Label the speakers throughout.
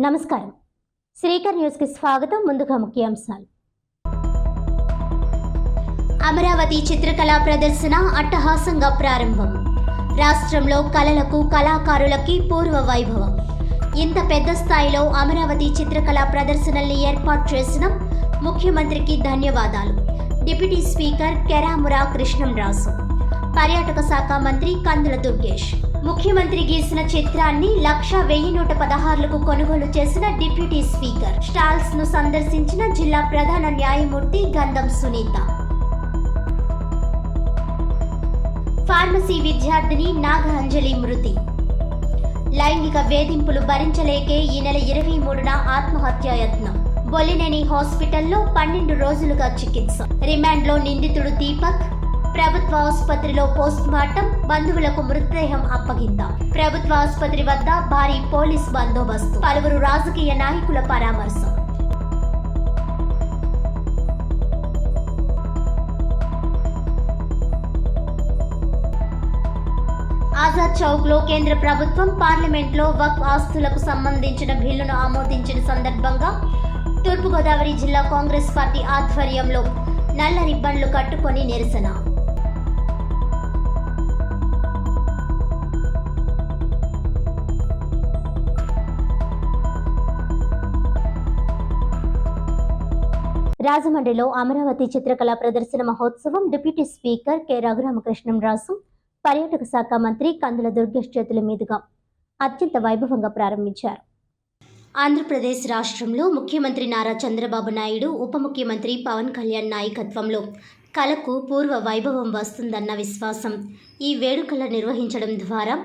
Speaker 1: నమస్కారం. శ్రీకర్ న్యూస్ కి స్వాగతం. ముందుగా ముఖ్యాంశాలు. అమరావతి చిత్రకళా ప్రదర్శన అట్టహాసంగా ప్రారంభం. రాష్ట్రంలో కళలకు కళాకారులకి పూర్వ వైభవం. ఇంత పెద్ద స్థాయిలో అమరావతి చిత్రకళా ప్రదర్శనల్ని ఏర్పాటు చేసిన ముఖ్యమంత్రికి ధన్యవాదాలు. డిప్యూటీ స్పీకర్ కెరామురా కృష్ణంరాజు, పర్యాటక శాఖ మంత్రి కందుల దుర్గేష్. ముఖ్యమంత్రి గీసిన చిత్రాన్ని 1,116లకు కొనుగోలు చేసిన డిప్యూటీ స్పీకర్. స్టాల్స్ ను సందర్శించిన జిల్లా ప్రధాన న్యాయమూర్తి గంధం సునీత. ఫార్మసీ విద్యార్థిని నాగ అంజలి మృతి. లైంగిక వేధింపులు భరించలేకే ఈ నెల 23న ఆత్మహత్యాయత్నం. బొలినేని హాస్పిటల్లో 12 రోజులుగా చికిత్స. రిమాండ్లో నిందితుడు దీపక్. ప్రభుత్వ ఆసుపత్రిలో పోస్ట్ మార్టం. బంధువులకు మృతదేహం అప్పగింత. ప్రభుత్వ ఆసుపత్రి వద్ద భారీ పోలీస్ బందోబస్తు. పలువురు రాజకీయ నాయకుల పరామర్శ. ఆజాద్ చౌక్ లో కేంద్ర ప్రభుత్వం పార్లమెంట్లో వక్ఫ్ ఆస్తులకు సంబంధించిన బిల్లును ఆమోదించిన సందర్భంగా తూర్పుగోదావరి జిల్లా కాంగ్రెస్ పార్టీ ఆధ్వర్యంలో నల్ల రిబ్బన్లు కట్టుకొని నిరసన. రాజమండ్రిలో అమరావతి చిత్రకళా ప్రదర్శన మహోత్సవం డిప్యూటీ స్పీకర్ కె రఘురామకృష్ణంరాజు, పర్యాటక శాఖ మంత్రి కందుల దుర్గేష్ చేతుల మీదుగా అత్యంత వైభవంగా ప్రారంభించారు. ఆంధ్రప్రదేశ్ రాష్ట్రంలో ముఖ్యమంత్రి నారా చంద్రబాబు నాయుడు, ఉప ముఖ్యమంత్రి పవన్ కళ్యాణ్ నాయకత్వంలో కళకు పూర్వ వైభవం వస్తుందన్న విశ్వాసం ఈ వేడుకల నిర్వహించడం ద్వారా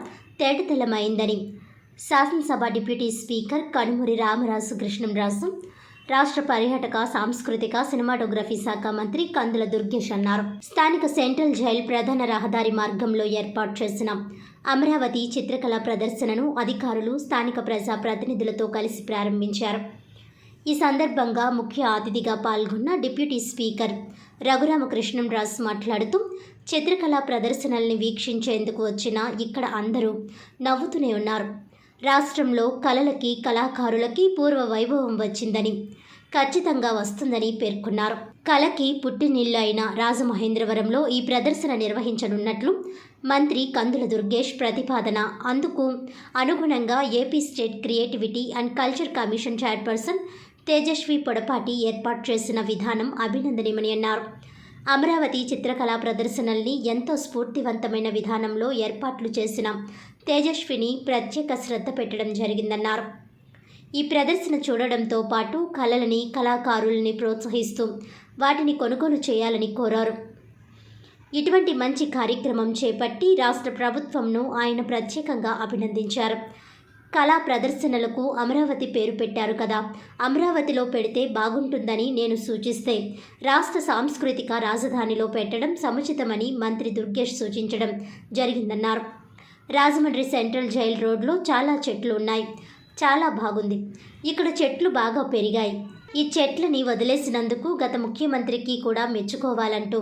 Speaker 1: తేటతెల్లమైందని శాసనసభ డిప్యూటీ స్పీకర్ కనుమూరి రామరాజు కృష్ణంరాజు, రాష్ట్ర పర్యాటక, సాంస్కృతిక, సినిమాటోగ్రఫీ శాఖ మంత్రి కందుల దుర్గేష్ అన్నారు. స్థానిక సెంట్రల్ జైల్ ప్రధాన రహదారి మార్గంలో ఏర్పాటు చేసిన అమరావతి చిత్రకళా ప్రదర్శనను అధికారులు, స్థానిక ప్రజా ప్రతినిధులతో కలిసి ప్రారంభించారు. ఈ సందర్భంగా ముఖ్య అతిథిగా పాల్గొన్న డిప్యూటీ స్పీకర్ రఘురామకృష్ణంరాజు మాట్లాడుతూ, చిత్రకళా ప్రదర్శనల్ని వీక్షించేందుకు వచ్చిన ఇక్కడ అందరూ నవ్వుతూనే ఉన్నారు. రాష్ట్రంలో కళలకి, కళాకారులకి పూర్వ వైభవం వచ్చిందని, ఖచ్చితంగా వస్తుందని పేర్కొన్నారు. కళకి పుట్టినిల్లు అయిన రాజమహేంద్రవరంలో ఈ ప్రదర్శన నిర్వహించనున్నట్లు మంత్రి కందుల దుర్గేష్ ప్రతిపాదన. అందుకు అనుగుణంగా AP state creativity and culture commission chairperson Tejaswi Podapati ఏర్పాటు చేసిన విధానం అభినందనీయమని అన్నారు. అమరావతి చిత్రకళా ప్రదర్శనల్ని ఎంతో స్ఫూర్తివంతమైన విధానంలో ఏర్పాట్లు చేసిన తేజస్విని ప్రత్యేక శ్రద్ధ పెట్టడం జరిగిందన్నారు. ఈ ప్రదర్శన చూడడంతో పాటు కళలని, కళాకారులని ప్రోత్సహిస్తూ వాటిని కొనుగోలు చేయాలని కోరారు. ఇటువంటి మంచి కార్యక్రమం చేపట్టి రాష్ట్ర ప్రభుత్వంను ఆయన ప్రత్యేకంగా అభినందించారు. కళా ప్రదర్శనలకు అమరావతి పేరు పెట్టారు కదా, అమరావతిలో పెడితే బాగుంటుందని నేను సూచిస్తే రాష్ట్ర సాంస్కృతిక రాజధానిలో పెట్టడం సముచితమని మంత్రి దుర్గేష్ సూచించడం జరిగిందన్నారు. రాజమండ్రి సెంట్రల్ జైల్ రోడ్లో చాలా చెట్లు ఉన్నాయి, చాలా బాగుంది. ఇక్కడ చెట్లు బాగా పెరిగాయి. ఈ చెట్లని వదిలేసినందుకు గత ముఖ్యమంత్రికి కూడా మెచ్చుకోవాలంటూ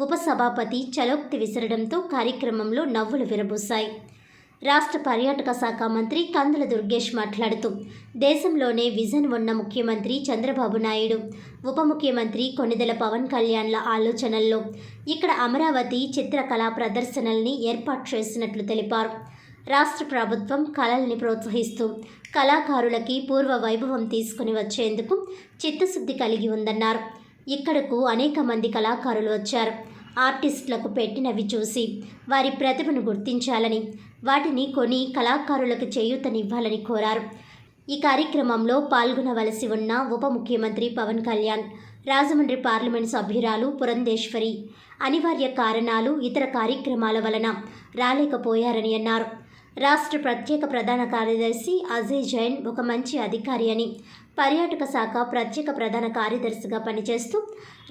Speaker 1: ఉపసభాపతి చలోక్తి విసరడంతో కార్యక్రమంలో నవ్వులు విరబూశాయి. రాష్ట్ర పర్యాటక శాఖ మంత్రి కందుల దుర్గేష్ మాట్లాడుతూ, దేశంలోనే విజన్ ఉన్న ముఖ్యమంత్రి చంద్రబాబు నాయుడు, ఉప ముఖ్యమంత్రి కొణిదెల పవన్ కళ్యాణ్ల ఆలోచనల్లో ఇక్కడ అమరావతి చిత్రకళా ప్రదర్శనల్ని ఏర్పాటు చేసినట్లు తెలిపారు. రాష్ట్ర ప్రభుత్వం కళల్ని ప్రోత్సహిస్తూ కళాకారులకి పూర్వ వైభవం తీసుకుని వచ్చేందుకు చిత్తశుద్ధి కలిగి ఉందన్నారు. ఇక్కడకు అనేక మంది కళాకారులు వచ్చారు. ఆర్టిస్టులకు పెట్టినవి చూసి వారి ప్రతిభను గుర్తించాలని, వాటిని కొని కళాకారులకు చేయూతనివ్వాలని కోరారు. ఈ కార్యక్రమంలో పాల్గొనవలసి ఉన్న ఉప ముఖ్యమంత్రి పవన్ కళ్యాణ్, రాజమండ్రి పార్లమెంట్ సభ్యురాలు పురంధేశ్వరి అనివార్య కారణాలు, ఇతర కార్యక్రమాల వలన రాలేకపోయారని అన్నారు. రాష్ట్ర ప్రత్యేక ప్రధాన కార్యదర్శి అజయ్ జైన్ ఒక మంచి అధికారి అని, పర్యాటక శాఖ ప్రత్యేక ప్రధాన కార్యదర్శిగా పనిచేస్తూ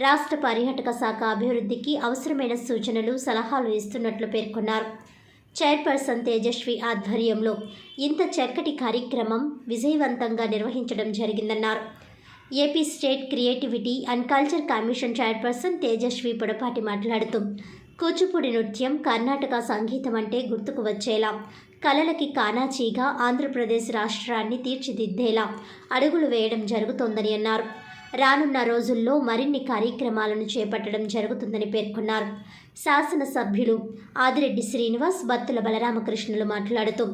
Speaker 1: రాష్ట్ర పర్యాటక శాఖ అభివృద్ధికి అవసరమైన సూచనలు, సలహాలు ఇస్తున్నట్లు పేర్కొన్నారు. చైర్పర్సన్ తేజస్వి ఆధ్వర్యంలో ఇంత చక్కటి కార్యక్రమం విజయవంతంగా నిర్వహించడం జరిగిందన్నారు. AP state creativity and culture commission chairperson Tejaswi Podapati మాట్లాడుతూ, కూచిపూడి నృత్యం, కర్ణాటక సంగీతం అంటే గుర్తుకు వచ్చేలా, కళలకి కానాచీగా ఆంధ్రప్రదేశ్ రాష్ట్రాన్ని తీర్చిదిద్దేలా అడుగులు వేయడం జరుగుతోందని అన్నారు. రానున్న రోజుల్లో మరిన్ని కార్యక్రమాలను చేపట్టడం జరుగుతుందని పేర్కొన్నారు. శాసనసభ్యులు ఆదిరెడ్డి శ్రీనివాస్, బత్తుల బలరామకృష్ణులు మాట్లాడుతూ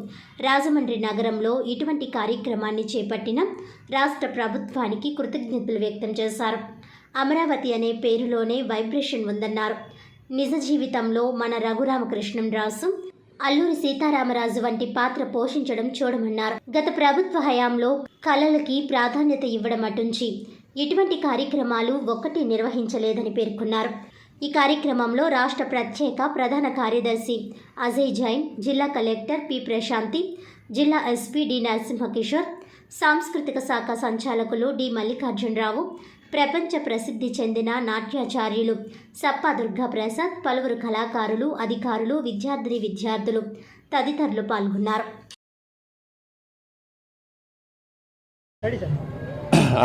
Speaker 1: రాజమండ్రి నగరంలో ఇటువంటి కార్యక్రమాన్ని చేపట్టిన రాష్ట్ర ప్రభుత్వానికి కృతజ్ఞతలు వ్యక్తం చేశారు. అమరావతి అనే పేరులోనే వైబ్రేషన్ ఉందన్నారు. నిజ జీవితంలో మన రఘురామకృష్ణంరాజు, అల్లూరి సీతారామరాజు వంటి పాత్ర పోషించడం చూడమన్నారు. గత ప్రభుత్వ హయాంలో కళలకి ప్రాధాన్యత ఇవ్వడం అటుంచి ఇటువంటి కార్యక్రమాలు ఒక్కటి నిర్వహించలేదని పేర్కొన్నారు. ఈ కార్యక్రమంలో రాష్ట్ర ప్రత్యేక ప్రధాన కార్యదర్శి అజయ్ జైన్, జిల్లా కలెక్టర్ పి ప్రశాంతి, జిల్లా ఎస్పీ డి నరసింహకిషోర్, సాంస్కృతిక శాఖ సంచాలకులు డి మల్లికార్జునరావు, ప్రపంచ ప్రసిద్ధి చెందిన నాట్యాచార్యులు సప్పా దుర్గాప్రసాద్, పలువురు కళాకారులు, అధికారులు, విద్యార్థులు తదితరులు పాల్గొన్నారు.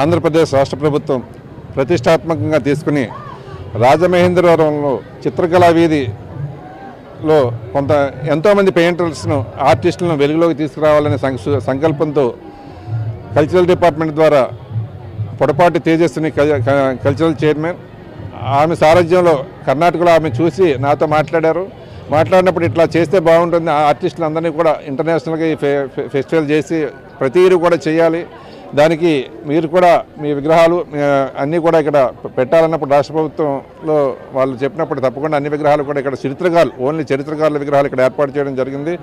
Speaker 2: ఆంధ్రప్రదేశ్ రాష్ట్ర ప్రభుత్వం ప్రతిష్టాత్మకంగా తీసుకుని రాజమహేంద్రవరంలో చిత్రకళా వీధిలో ఎంతోమంది పెయింటర్స్ను, ఆర్టిస్టులను వెలుగులోకి తీసుకురావాలనే సంకల్పంతో కల్చరల్ డిపార్ట్మెంట్ ద్వారా పొడపాటి తేజస్విని కల్చరల్ చైర్మన్, ఆమె సారథ్యంలో కర్ణాటకలో ఆమె చూసి నాతో మాట్లాడినప్పుడు ఇట్లా చేస్తే బాగుంటుంది, ఆర్టిస్టులందరినీ కూడా ఇంటర్నేషనల్గా ఈ ఫెస్టివల్ చేసి ప్రతి ఇయర్ కూడా చేయాలి, దానికి మీరు కూడా మీ విగ్రహాలు అన్నీ కూడా ఇక్కడ పెట్టాలన్నప్పుడు రాష్ట్ర ప్రభుత్వంలో వాళ్ళు చెప్పినప్పుడు తప్పకుండా అన్ని విగ్రహాలు కూడా ఇక్కడ ఓన్లీ చరిత్రకారుల విగ్రహాలు ఇక్కడ ఏర్పాటు చేయడం జరిగింది.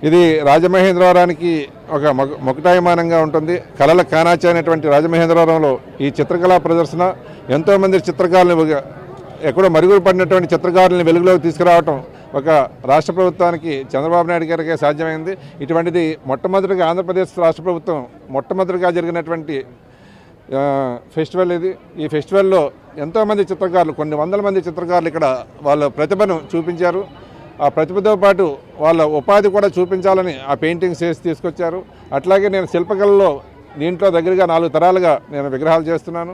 Speaker 2: ఇది రాజమహేంద్రవరానికి ఒక మొకటాయమానంగా ఉంటుంది. కళల కానాచి అనేటువంటి రాజమహేంద్రవరంలో ఈ చిత్రకళా ప్రదర్శన ఎంతోమంది చిత్రకారులను, ఎక్కడో మరుగులు పడినటువంటి చిత్రకారులను వెలుగులోకి తీసుకురావటం ఒక రాష్ట్ర ప్రభుత్వానికి, చంద్రబాబు నాయుడు గారికి సాధ్యమైంది. ఇటువంటిది మొట్టమొదటిగా ఆంధ్రప్రదేశ్ రాష్ట్ర ప్రభుత్వం మొట్టమొదటిగా జరిగినటువంటి ఫెస్టివల్ ఇది. ఈ ఫెస్టివల్లో ఎంతోమంది చిత్రకారులు, కొన్ని వందల మంది చిత్రకారులు ఇక్కడ వాళ్ళ ప్రతిభను చూపించారు. ఆ ప్రతిభతో పాటు వాళ్ళ ఉపాధి కూడా చూపించాలని ఆ పెయింటింగ్స్ చేసి తీసుకొచ్చారు. అట్లాగే నేను శిల్పకళలో దీంట్లో దగ్గరగా 4 తరాలుగా నేను విగ్రహాలు చేస్తున్నాను.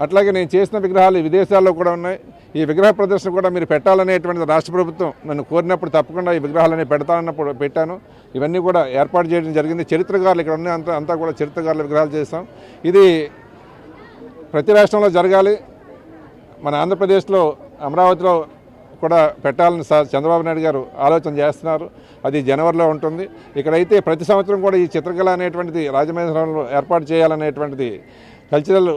Speaker 2: అట్లాగే నేను చేసిన విగ్రహాలు విదేశాల్లో కూడా ఉన్నాయి. ఈ విగ్రహ ప్రదర్శన కూడా మీరు పెట్టాలనేటువంటిది రాష్ట్ర ప్రభుత్వం నన్ను కోరినప్పుడు తప్పకుండా ఈ విగ్రహాలన్నీ పెడతానన్నప్పుడు పెట్టాను. ఇవన్నీ కూడా ఏర్పాటు చేయడం జరిగింది. చరిత్రకారులు ఇక్కడ ఉన్న అంతా కూడా చరిత్రకారుల విగ్రహాలు చేస్తాం. ఇది ప్రతి రాష్ట్రంలో జరగాలి. మన ఆంధ్రప్రదేశ్లో అమరావతిలో కూడా పెట్టాలని చంద్రబాబు నాయుడు గారు ఆలోచన చేస్తున్నారు. అది జనవరిలో ఉంటుంది. ఇక్కడైతే ప్రతి సంవత్సరం కూడా ఈ చిత్రకళ అనేటువంటిది రాజమహేంద్రవరంలో ఏర్పాటు చేయాలనేటువంటిది కల్చరల్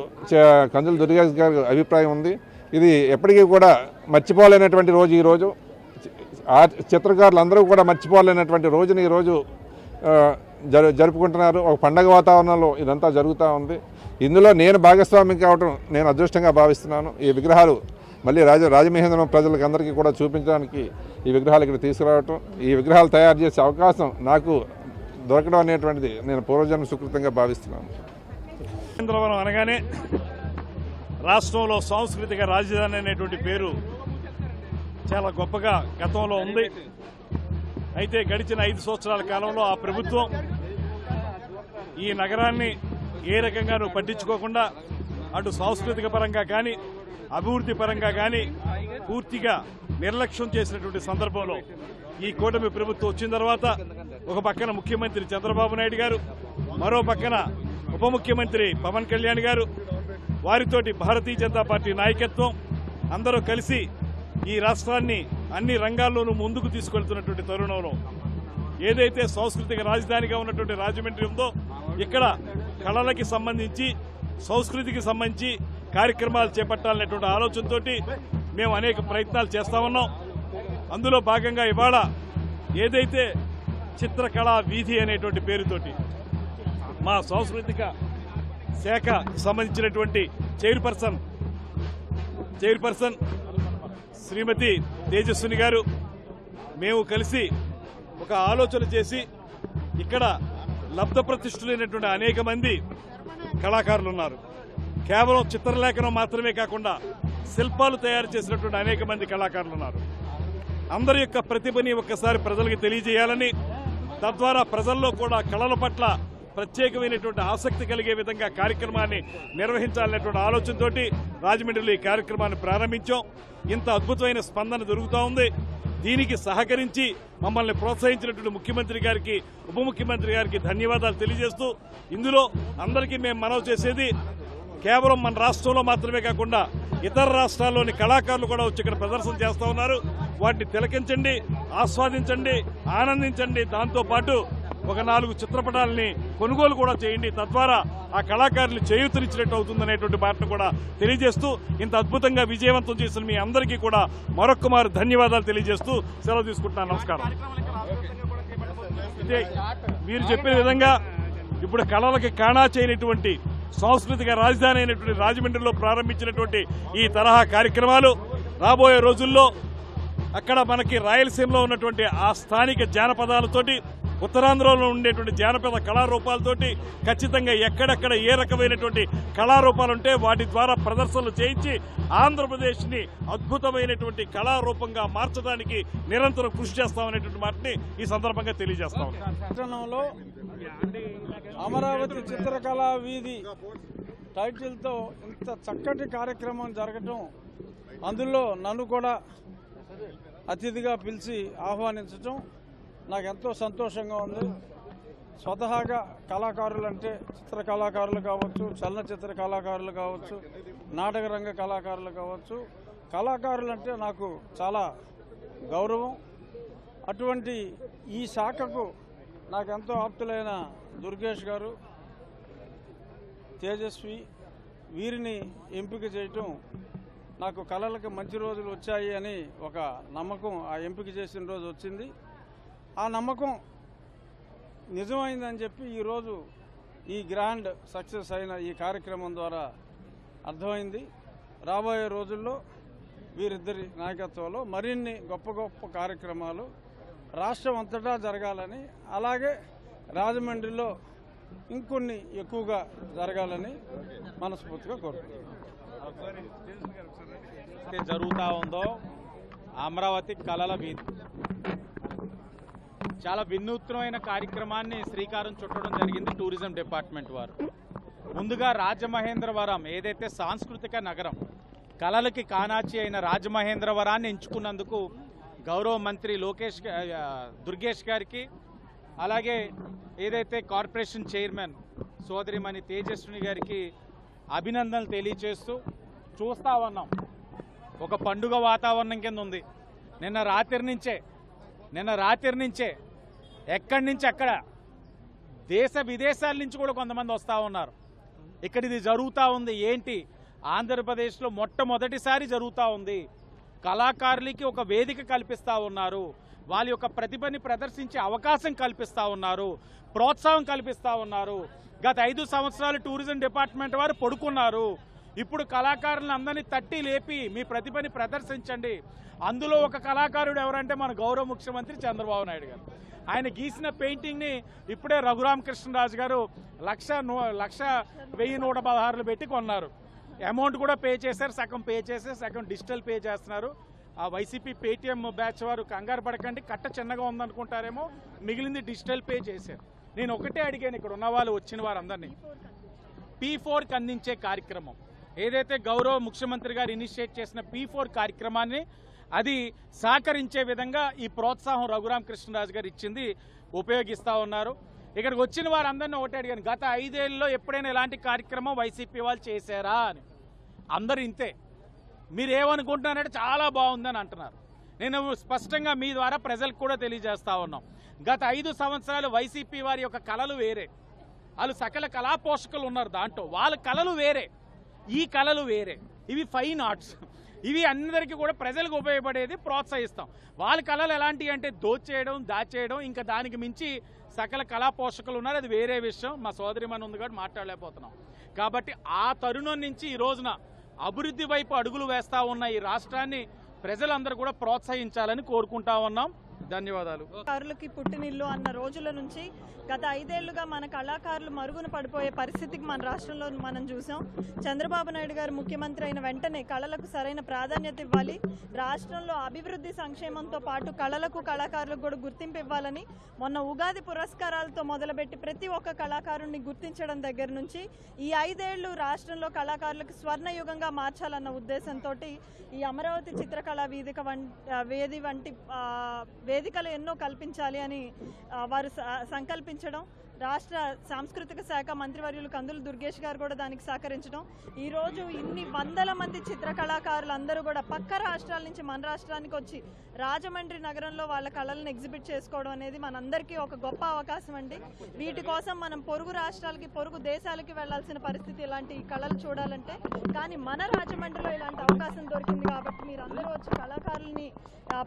Speaker 2: కందుల దుర్గా గారి అభిప్రాయం ఉంది. ఇది ఎప్పటికీ కూడా మర్చిపోలేనటువంటి రోజు ఈరోజు. చిత్రకారులు అందరూ కూడా మర్చిపోలేనటువంటి రోజుని ఈరోజు జరుపుకుంటున్నారు. ఒక పండగ వాతావరణంలో ఇదంతా జరుగుతూ ఉంది. ఇందులో నేను భాగస్వామి కావడం నేను అదృష్టంగా భావిస్తున్నాను. ఈ విగ్రహాలు మళ్ళీ రాజమహేంద్రవరం ప్రజలకు అందరికీ కూడా చూపించడానికి ఈ విగ్రహాలు ఇక్కడ తీసుకురావటం, ఈ విగ్రహాలు తయారు చేసే అవకాశం నాకు దొరకడం అనేటువంటిది నేను పూర్వజన్మ సుకృతంగా భావిస్తున్నాను.
Speaker 3: మహేంద్రవరం అనగానే రాష్ట్రంలో సాంస్కృతిక రాజధాని అనేటువంటి పేరు చాలా గొప్పగా గతంలో ఉంది. అయితే గడిచిన 5 సంవత్సరాల కాలంలో ఆ ప్రభుత్వం ఈ నగరాన్ని ఏ రకంగానూ పట్టించుకోకుండా అటు సాంస్కృతిక పరంగా కానీ అభివృద్ధి పరంగా కానీ పూర్తిగా నిర్లక్ష్యం చేసినటువంటి సందర్భంలో ఈ కూటమి ప్రభుత్వం వచ్చిన తర్వాత ఒక పక్కన ముఖ్యమంత్రి చంద్రబాబు నాయుడు గారు, మరో పక్కన ఉప ముఖ్యమంత్రి పవన్ కళ్యాణ్ గారు, వారితోటి భారతీయ జనతా పార్టీ నాయకత్వం అందరూ కలిసి ఈ రాష్ట్రాన్ని అన్ని రంగాల్లోనూ ముందుకు తీసుకెళ్తున్నటువంటి తరుణంలో ఏదైతే సాంస్కృతిక రాజధానిగా ఉన్నటువంటి రాజమండ్రి ఉందో ఇక్కడ కళలకి సంబంధించి, సంస్కృతికి సంబంధించి కార్యక్రమాలు చేపట్టాలనేటువంటి ఆలోచనతో మేము అనేక ప్రయత్నాలు చేస్తా ఉన్నాం. అందులో భాగంగా ఇవాళ ఏదైతే చిత్రకళా వీధి అనేటువంటి పేరుతోటి మా సాంస్కృతిక శాఖ సంబంధించినటువంటి చైర్పర్సన్ శ్రీమతి తేజస్విని గారు మేము కలిసి ఒక ఆలోచన చేసి ఇక్కడ లబ్ధ ప్రతిష్ఠులైనటువంటి అనేక మంది కళాకారులు ఉన్నారు. కేవలం చిత్రలేఖనం మాత్రమే కాకుండా శిల్పాలు తయారు చేసినటువంటి అనేక మంది కళాకారులు ఉన్నారు. అందరి యొక్క ప్రతిభని ఒక్కసారి ప్రజలకు తెలియజేయాలని, తద్వారా ప్రజల్లో కూడా కళల పట్ల ప్రత్యేకమైనటువంటి ఆసక్తి కలిగే విధంగా కార్యక్రమాన్ని నిర్వహించాలనేటువంటి ఆలోచనతోటి రాజమండ్రిలో ఈ కార్యక్రమాన్ని ప్రారంభించాం. ఇంత అద్భుతమైన స్పందన జరుగుతూ ఉంది. దీనికి సహకరించి మమ్మల్ని ప్రోత్సహించినటువంటి ముఖ్యమంత్రి గారికి, ఉప ముఖ్యమంత్రి గారికి ధన్యవాదాలు తెలియజేస్తూ, ఇందులో అందరికీ మేము మనవి చేసేది, కేవలం మన రాష్ట్రంలో మాత్రమే కాకుండా ఇతర రాష్ట్రాల్లోని కళాకారులు కూడా వచ్చి ఇక్కడ ప్రదర్శన చేస్తూ ఉన్నారు. వాటిని తిలకించండి, ఆస్వాదించండి, ఆనందించండి. దాంతోపాటు ఒక 4 చిత్రపటాలని కొనుగోలు కూడా చేయండి. తద్వారా ఆ కళాకారులు చేయూతనిచ్చినట్టు అవుతుందనేటువంటి మాటను కూడా తెలియజేస్తూ, ఇంత అద్భుతంగా విజయవంతం చేసిన మీ అందరికీ కూడా మరొక్కమారు ధన్యవాదాలు తెలియజేస్తూ సెలవు తీసుకుంటున్నాను. నమస్కారం. ఇదే మీరు చెప్పిన విధంగా ఇప్పుడు కళలకి కాణా చేయనటువంటి సాంస్కృతిక రాజధాని అయినటువంటి రాజమండ్రిలో ప్రారంభించినటువంటి ఈ తరహా కార్యక్రమాలు రాబోయే రోజుల్లో అక్కడ మనకి రాయలసీమలో ఉన్నటువంటి ఆ స్థానిక జానపదాలతోటి, ఉత్తరాంధ్రలో ఉండేటువంటి జానపద కళారూపాలతోటి ఖచ్చితంగా ఎక్కడెక్కడ ఏ రకమైనటువంటి కళారూపాలు ఉంటే వాటి ద్వారా ప్రదర్శనలు చేయించి ఆంధ్రప్రదేశ్ని అద్భుతమైనటువంటి కళారూపంగా మార్చడానికి నిరంతరం కృషి చేస్తామనేటువంటి మాటని ఈ సందర్భంగా తెలియజేస్తాం.
Speaker 4: పట్టణంలో అమరావతి చిత్రకళా వీధి టైటిల్తో ఇంత చక్కటి కార్యక్రమం జరగటం, అందులో నన్ను కూడా అతిథిగా పిలిచి ఆహ్వానించటం నాకు ఎంతో సంతోషంగా ఉంది. స్వతహాగా కళాకారులు అంటే చిత్ర కళాకారులు కావచ్చు, చలనచిత్ర కళాకారులు కావచ్చు, నాటక రంగ కళాకారులు కావచ్చు, కళాకారులు అంటే నాకు చాలా గౌరవం. అటువంటి ఈ శాఖకు నాకు ఎంతో ఆప్తులైన దుర్గేష్ గారు, తేజస్వి, వీరిని ఎంపిక చేయటం నాకు కళలకు మంచి రోజులు వచ్చాయి అని ఒక నమ్మకం ఆ ఎంపిక చేసిన రోజు వచ్చింది. ఆ నమ్మకం నిజమైందని చెప్పి ఈరోజు ఈ గ్రాండ్ సక్సెస్ అయిన ఈ కార్యక్రమం ద్వారా అర్థమైంది. రాబోయే రోజుల్లో వీరిద్దరి నాయకత్వంలో మరిన్ని గొప్ప గొప్ప కార్యక్రమాలు రాష్ట్రం అంతటా జరగాలని, అలాగే రాజమండ్రిలో ఇంకొన్ని ఎక్కువగా జరగాలని మనస్ఫూర్తిగా కోరుకుంటున్నాను.
Speaker 5: జరుగుతూ ఉందో అమరావతి కళల వీధి చాలా వినూత్నమైన కార్యక్రమాన్ని శ్రీకారం చుట్టడం జరిగింది టూరిజం డిపార్ట్మెంట్ వారు. ముందుగా రాజమహేంద్రవరం ఏదైతే సాంస్కృతిక నగరం, కళలకి కానాచి అయిన రాజమహేంద్రవరాన్ని ఎంచుకున్నందుకు గౌరవ మంత్రి దుర్గేష్ గారికి, అలాగే ఏదైతే కార్పొరేషన్ చైర్మన్ సోదరిమణి తేజస్విని గారికి అభినందనలు తెలియజేస్తూ, చూస్తూ ఉన్నాం ఒక పండుగ వాతావరణం కింద ఉంది. నిన్న రాత్రి నుంచే ఎక్కడి నుంచి అక్కడ దేశ విదేశాల నుంచి కూడా కొంతమంది వస్తూ ఉన్నారు. ఇక్కడ ఇది జరుగుతూ ఉంది. ఏంటి, ఆంధ్రప్రదేశ్లో మొట్టమొదటిసారి జరుగుతూ ఉంది. కళాకారులకి ఒక వేదిక కల్పిస్తూ ఉన్నారు, వాళ్ళ యొక్క ప్రతిభని ప్రదర్శించే అవకాశం కల్పిస్తూ ఉన్నారు, ప్రోత్సాహం కల్పిస్తూ ఉన్నారు. గత 5 సంవత్సరాలు టూరిజం డిపార్ట్మెంట్ వారు పడుకున్నారు. ఇప్పుడు కళాకారులను అందరినీ తట్టి లేపి మీ ప్రతిభని ప్రదర్శించండి. అందులో ఒక కళాకారుడు ఎవరంటే మన గౌరవ ముఖ్యమంత్రి చంద్రబాబు నాయుడు గారు. ఆయన గీసిన పెయింటింగ్ని ఇప్పుడే రఘురామకృష్ణరాజు గారు 1,116 పెట్టి కొన్నారు. అమౌంట్ కూడా పే చేశారు, సగం పే చేశారు, సగం డిజిటల్ పే చేస్తున్నారు. ఆ వైసీపీ పేటీఎం బ్యాచ్ వారు కంగారు పడకండి, కట్ట చిన్నగా ఉందనుకుంటారేమో, మిగిలింది డిజిటల్ పే చేశారు. నేను ఒకటే అడిగాను ఇక్కడ ఉన్న వాళ్ళు వచ్చిన వారందరినీ, P4కి అందించే కార్యక్రమం ఏదైతే గౌరవ ముఖ్యమంత్రి గారు ఇనిషియేట్ చేసిన P4 కార్యక్రమాన్ని అది సహకరించే విధంగా ఈ ప్రోత్సాహం రఘురామకృష్ణరాజు గారు ఇచ్చింది ఉపయోగిస్తూ ఉన్నారు. ఇక్కడికి వచ్చిన వారందరినీ ఒకటే అడిగాను, గత 5 ఏళ్ళలో ఎప్పుడైనా ఇలాంటి కార్యక్రమం వైసీపీ వాళ్ళు చేశారా అని. అందరూ ఇంతే. మీరేమనుకుంటున్నారంటే చాలా బాగుందని అంటున్నారు. నేను స్పష్టంగా మీ ద్వారా ప్రజలకు కూడా తెలియజేస్తా ఉన్నాం, గత 5 సంవత్సరాలు వైసీపీ వారి యొక్క కళలు వేరే, వాళ్ళు సకల కళా పోషకులు ఉన్నారు, దాంట్లో వాళ్ళ కళలు వేరే, ఈ కళలు వేరే. ఇవి ఫైన్ ఆర్ట్స్, ఇవి అందరికీ కూడా ప్రజలకు ఉపయోగపడేది, ప్రోత్సహిస్తాం. వాళ్ళ కళలు ఎలాంటివి అంటే దోచేయడం, దాచేయడం, ఇంకా దానికి మించి సకల కళా పోషకులు ఉన్నారు, అది వేరే విషయం. మా సోదరిమని ఉంది కాబట్టి మాట్లాడలేకపోతున్నాం. కాబట్టి ఆ తరుణం నుంచి ఈ రోజున అభివృద్ధి వైపు అడుగులు వేస్తూ ఉన్న ఈ రాష్ట్రాన్ని ప్రజలందరూ కూడా ప్రోత్సహించాలని కోరుకుంటా ఉన్నాం. ధన్యవాదాలు.
Speaker 6: కళాకారులకి పుట్టినిల్లు అన్న రోజుల నుంచి గత 5 ఏళ్లుగా మన కళాకారులు మరుగున పడిపోయే పరిస్థితికి మన రాష్ట్రంలో మనం చూసాం. చంద్రబాబు నాయుడు గారు ముఖ్యమంత్రి అయిన వెంటనే కళలకు సరైన ప్రాధాన్యత ఇవ్వాలి, రాష్ట్రంలో అభివృద్ధి సంక్షేమంతో పాటు కళలకు కళాకారులకు కూడా గుర్తింపు ఇవ్వాలని మొన్న ఉగాది పురస్కారాలతో మొదలుపెట్టి ప్రతి ఒక్క కళాకారుడిని గుర్తించడం దగ్గర నుంచి ఈ 5 ఏళ్లు రాష్ట్రంలో కళాకారులకు స్వర్ణయుగంగా మార్చాలన్న ఉద్దేశంతో ఈ అమరావతి చిత్రకళా వేది వంటి వేదికలు ఎన్నో కల్పించాలి అని వారు సంకల్పించడం, రాష్ట్ర సాంస్కృతిక శాఖ మంత్రివర్యులు కందుల దుర్గేష్ గారు కూడా దానికి సహకరించడం, ఈరోజు ఇన్ని వందల మంది చిత్రకళాకారులు అందరూ కూడా పక్క రాష్ట్రాల నుంచి మన రాష్ట్రానికి వచ్చి రాజమండ్రి నగరంలో వాళ్ళ కళలను ఎగ్జిబిట్ చేసుకోవడం అనేది మనందరికీ ఒక గొప్ప అవకాశం అండి. వీటి కోసం మనం పొరుగు రాష్ట్రాలకి పొరుగు దేశాలకి వెళ్లాల్సిన పరిస్థితి ఇలాంటి కళలు చూడాలంటే, కానీ మన రాజమండ్రిలో ఇలాంటి అవకాశం దొరికింది కాబట్టి మీరందరూ వచ్చి కళాకారుల్ని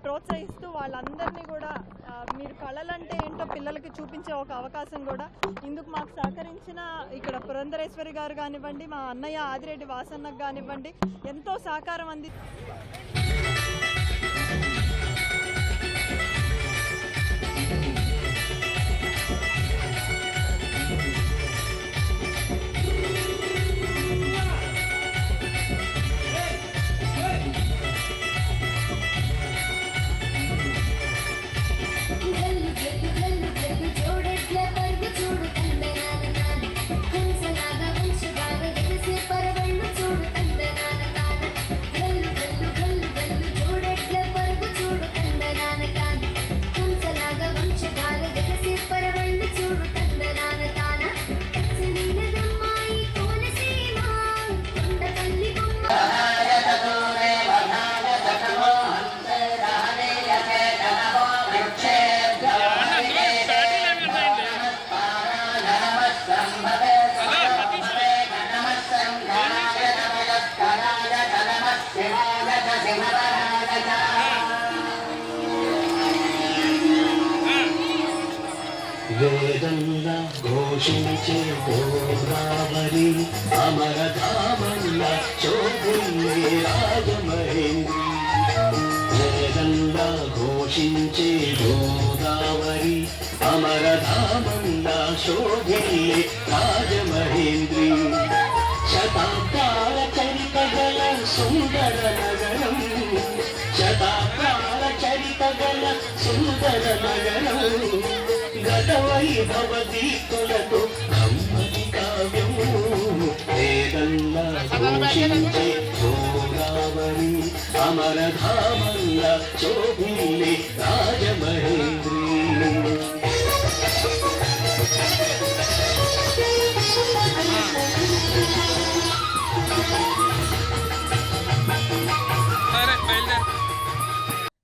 Speaker 6: ప్రోత్సహిస్తూ వాళ్ళందరినీ కూడా మీరు కళలంటే ఏంటో పిల్లలకి చూపించే ఒక అవకాశం కూడా ఇందుకు మాకు సహకరించిన ఇక్కడ పురంధరేశ్వరి గారు కానివ్వండి, మా అన్నయ్య ఆదిరెడ్డి వాసన్నకు కానివ్వండి ఎంతో సహకారం అంది.
Speaker 7: వేదంగా ఘోషించే గోదావరి అమరధామంగా శోభిల్లే రాజమహేంద్రి. వేదంగా ఘోషించే గోదావరి అమరధామంగా శోభిల్లే రాజమహేంద్రి. శతాబ్దాల చరిత గల సుందర నగరం, శతాబ్దాల చరిత గల సుందర నగరం, గత వైభవ దీపులతో కమ్మని కావ్యము. వేదంగా ఘోషించే గోదావరి అమరధామంగా శోభిల్లే రాజమహేంద్రి.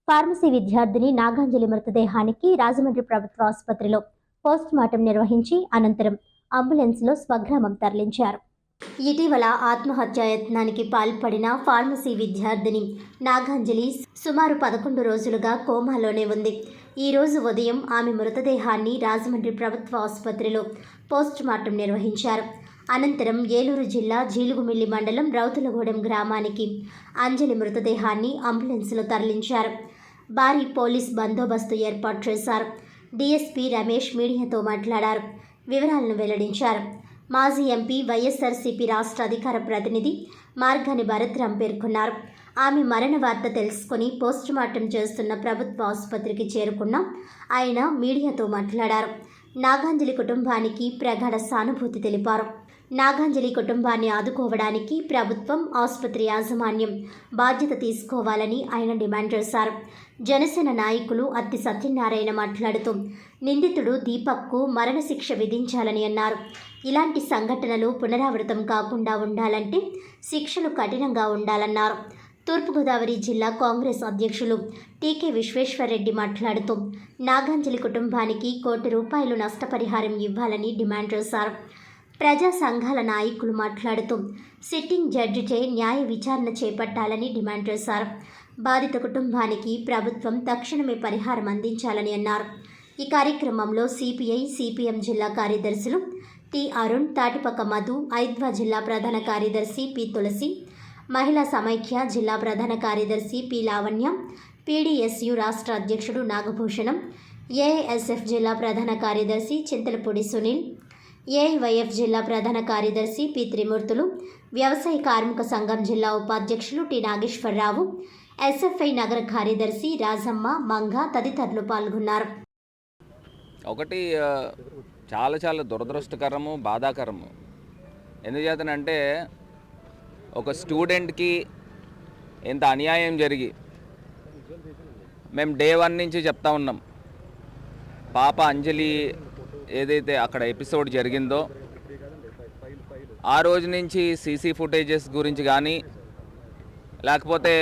Speaker 1: ఫార్మసీ విద్యార్థిని నాగాంజలి మృతదేహానికి రాజమండ్రి ప్రభుత్వ ఆసుపత్రిలో పోస్ట్ మార్టం నిర్వహించి అనంతరం అంబులెన్స్లో స్వగ్రామం తరలించారు. ఇటీవల ఆత్మహత్యాయత్నానికి పాల్పడిన ఫార్మసీ విద్యార్థిని నాగాంజలి సుమారు 11 రోజులుగా కోమాలోనే ఉంది. ఈరోజు ఉదయం ఆమె మృతదేహాన్ని రాజమండ్రి ప్రభుత్వ ఆసుపత్రిలో పోస్ట్ మార్టం నిర్వహించారు. అనంతరం ఏలూరు జిల్లా జీలుగుమిల్లి మండలం రౌతులగూడెం గ్రామానికి అంజలి మృతదేహాన్ని అంబులెన్స్లో తరలించారు. భారీ పోలీస్ బందోబస్తు ఏర్పాటు చేశారు. డీఎస్పీ రమేష్ మీడియాతో మాట్లాడారు. వివరాలను వెల్లడించారు. మాజీ ఎంపీ వైఎస్ఆర్సీపీ రాష్ట్ర అధికార ప్రతినిధి మార్గాని భరత్రాం పేర్కొన్నారు. ఆమె మరణ వార్త తెలుసుకుని పోస్టుమార్టం చేస్తున్న ప్రభుత్వ ఆసుపత్రికి చేరుకున్న ఆయన మీడియాతో మాట్లాడారు. నాగాంజలి కుటుంబానికి ప్రగాఢ సానుభూతి తెలిపారు. నాగాంజలి కుటుంబాన్ని ఆదుకోవడానికి ప్రభుత్వం, ఆసుపత్రి యాజమాన్యం బాధ్యత తీసుకోవాలని ఆయన డిమాండ్ చేశారు. జనసేన నాయకులు అత్తి సత్యనారాయణ మాట్లాడుతూ నిందితుడు దీపక్కు మరణశిక్ష విధించాలని అన్నారు. ఇలాంటి సంఘటనలు పునరావృతం కాకుండా ఉండాలంటే శిక్షలు కఠినంగా ఉండాలన్నారు. తూర్పుగోదావరి జిల్లా కాంగ్రెస్ అధ్యక్షులు టీకే విశ్వేశ్వర్రెడ్డి మాట్లాడుతూ నాగాంజలి కుటుంబానికి ₹1 కోటి నష్టపరిహారం ఇవ్వాలని డిమాండ్ చేశారు. ప్రజా సంఘాల నాయకులు మాట్లాడుతూ సిట్టింగ్ జడ్జిచే న్యాయ విచారణ చేపట్టాలని డిమాండ్ చేశారు. బాధిత కుటుంబానికి ప్రభుత్వం తక్షణమే పరిహారం అందించాలని అన్నారు. ఈ కార్యక్రమంలో సిపిఐ, సిపిఎం జిల్లా కార్యదర్శులు టి అరుణ్, తాటిపక్క మధు, ఐద్వా జిల్లా ప్రధాన కార్యదర్శి పి తులసి, మహిళా సమైక్య జిల్లా ప్రధాన కార్యదర్శి పి లావణ్య, పీడీఎస్యు రాష్ట్ర అధ్యక్షుడు నాగభూషణం, ఏఐఎస్ఎఫ్ జిల్లా ప్రధాన కార్యదర్శి చింతలపూడి సునీల్, ఏఐవైఎఫ్ జిల్లా ప్రధాన కార్యదర్శి పి త్రిమూర్తులు, వ్యవసాయ కార్మిక సంఘం జిల్లా ఉపాధ్యక్షులు టి నాగేశ్వరరావు, ఎస్ఎఫ్ఐ నగర కార్యదర్శి రాజమ్మ, మంగ తదితరులు పాల్గొన్నారు.
Speaker 8: ఒకటి చాలా చాలా దురదృష్టకరము, బాధాకరము. ఎందుచేతనంటే ఒక స్టూడెంట్కి ఎంత అన్యాయం జరిగి మేము డే 1 నుంచి చెప్తా ఉన్నాం. పాప అంజలి ఏదైతే అక్కడ ఎపిసోడ్ జరిగిందో ఆ రోజు నుంచి సీసీ ఫుటేజెస్ గురించి కానీ లేకపోతే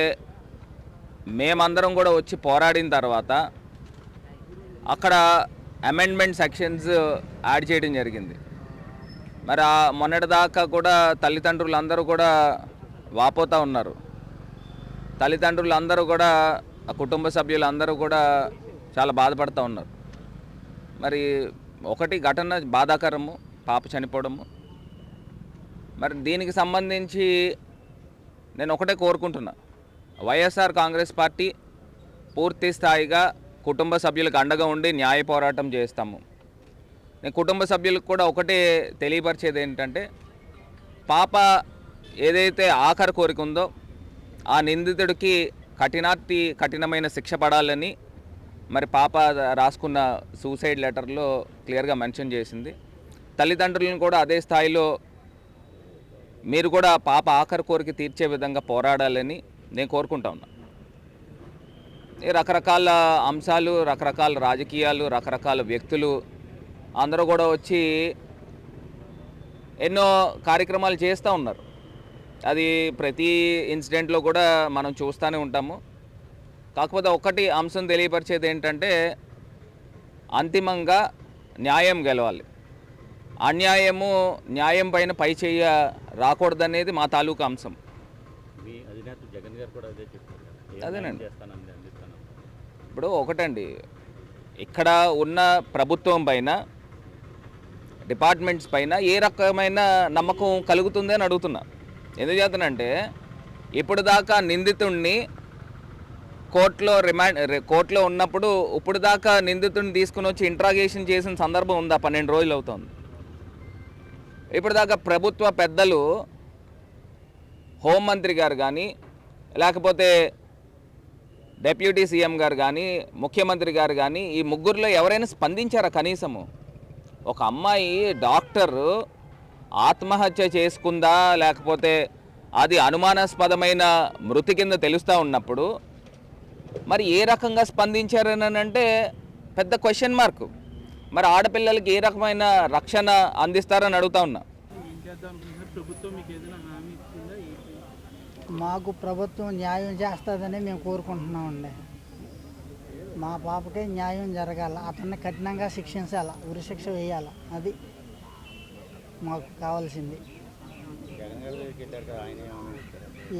Speaker 8: మేమందరం కూడా వచ్చి పోరాడిన తర్వాత అక్కడ అమెండ్మెంట్ సెక్షన్స్ యాడ్ చేయడం జరిగింది. మరి ఆ మొన్నటిదాకా కూడా తల్లిదండ్రులందరూ కూడా వాపోతూ ఉన్నారు. తల్లిదండ్రులందరూ కూడా ఆ కుటుంబ సభ్యులందరూ కూడా చాలా బాధపడుతూ ఉన్నారు. మరి ఒకటి ఘటన బాధాకరము, పాప చనిపోవడము. మరి దీనికి సంబంధించి నేను ఒకటే కోరుకుంటున్నా, వైఎస్ఆర్ కాంగ్రెస్ పార్టీ పూర్తి స్థాయిగా కుటుంబ సభ్యులకు అండగా ఉండి న్యాయ పోరాటం చేస్తాము. నేను కుటుంబ సభ్యులకు కూడా ఒకటే తెలియపరిచేది ఏంటంటే, పాప ఏదైతే ఆఖరి కోరిక ఉందో ఆ నిందితుడికి కఠినమైన శిక్ష పడాలని మరి పాప రాసుకున్న సూసైడ్ లెటర్లో క్లియర్గా మెన్షన్ చేసింది. తల్లిదండ్రులను కూడా అదే స్థాయిలో మీరు కూడా పాప ఆఖరి కోరిక తీర్చే విధంగా పోరాడాలని నేను కోరుకుంటా ఉన్నా. రకరకాల అంశాలు, రకరకాల రాజకీయాలు, రకరకాల వ్యక్తులు అందరూ కూడా వచ్చి ఎన్నో కార్యక్రమాలు చేస్తూ ఉన్నారు. అది ప్రతి ఇన్సిడెంట్లో కూడా మనం చూస్తూనే ఉంటాము. కాకపోతే ఒకటి అంశం తెలియపరిచేది ఏంటంటే, అంతిమంగా న్యాయం గెలవాలి. అన్యాయము న్యాయం పైన పై చెయ్య రాకూడదనేది మా తాలూకా అంశం. అదేనండి. ఇప్పుడు ఒకటండి, ఇక్కడ ఉన్న ప్రభుత్వం పైన, డిపార్ట్మెంట్స్ పైన ఏ రకమైన నమ్మకం కలుగుతుంది అని అడుగుతున్నా. ఎందుచేతనంటే ఇప్పుడు దాకా నిందితుడిని కోర్టులో ఉన్నప్పుడు ఇప్పుడు దాకా నిందితుడిని తీసుకుని వచ్చి ఇంట్రాగేషన్ చేసిన సందర్భం ఉందా? 12 రోజులు అవుతుంది. ఇప్పుడు దాకా ప్రభుత్వ పెద్దలు, హోంమంత్రి గారు కానీ, లేకపోతే డిప్యూటీ సీఎం గారు కానీ, ముఖ్యమంత్రి గారు కానీ, ఈ ముగ్గురులో ఎవరైనా స్పందించారా కనీసము? ఒక అమ్మాయి డాక్టరు ఆత్మహత్య చేసుకుందా లేకపోతే అది అనుమానాస్పదమైన మృతి కింద తెలుస్తూ ఉన్నప్పుడు మరి ఏ రకంగా స్పందించారని అంటే పెద్ద క్వశ్చన్ మార్క్. మరి ఆడపిల్లలకి ఏ రకమైన రక్షణ అందిస్తారని అడుగుతా ఉన్నా.
Speaker 9: మాకు ప్రభుత్వం న్యాయం చేస్తుందని మేము కోరుకుంటున్నామండి. మా పాపకే న్యాయం జరగాల, అతన్ని కఠినంగా శిక్షించాల, ఉరిశిక్ష వేయాలి. అది మాకు కావాల్సింది.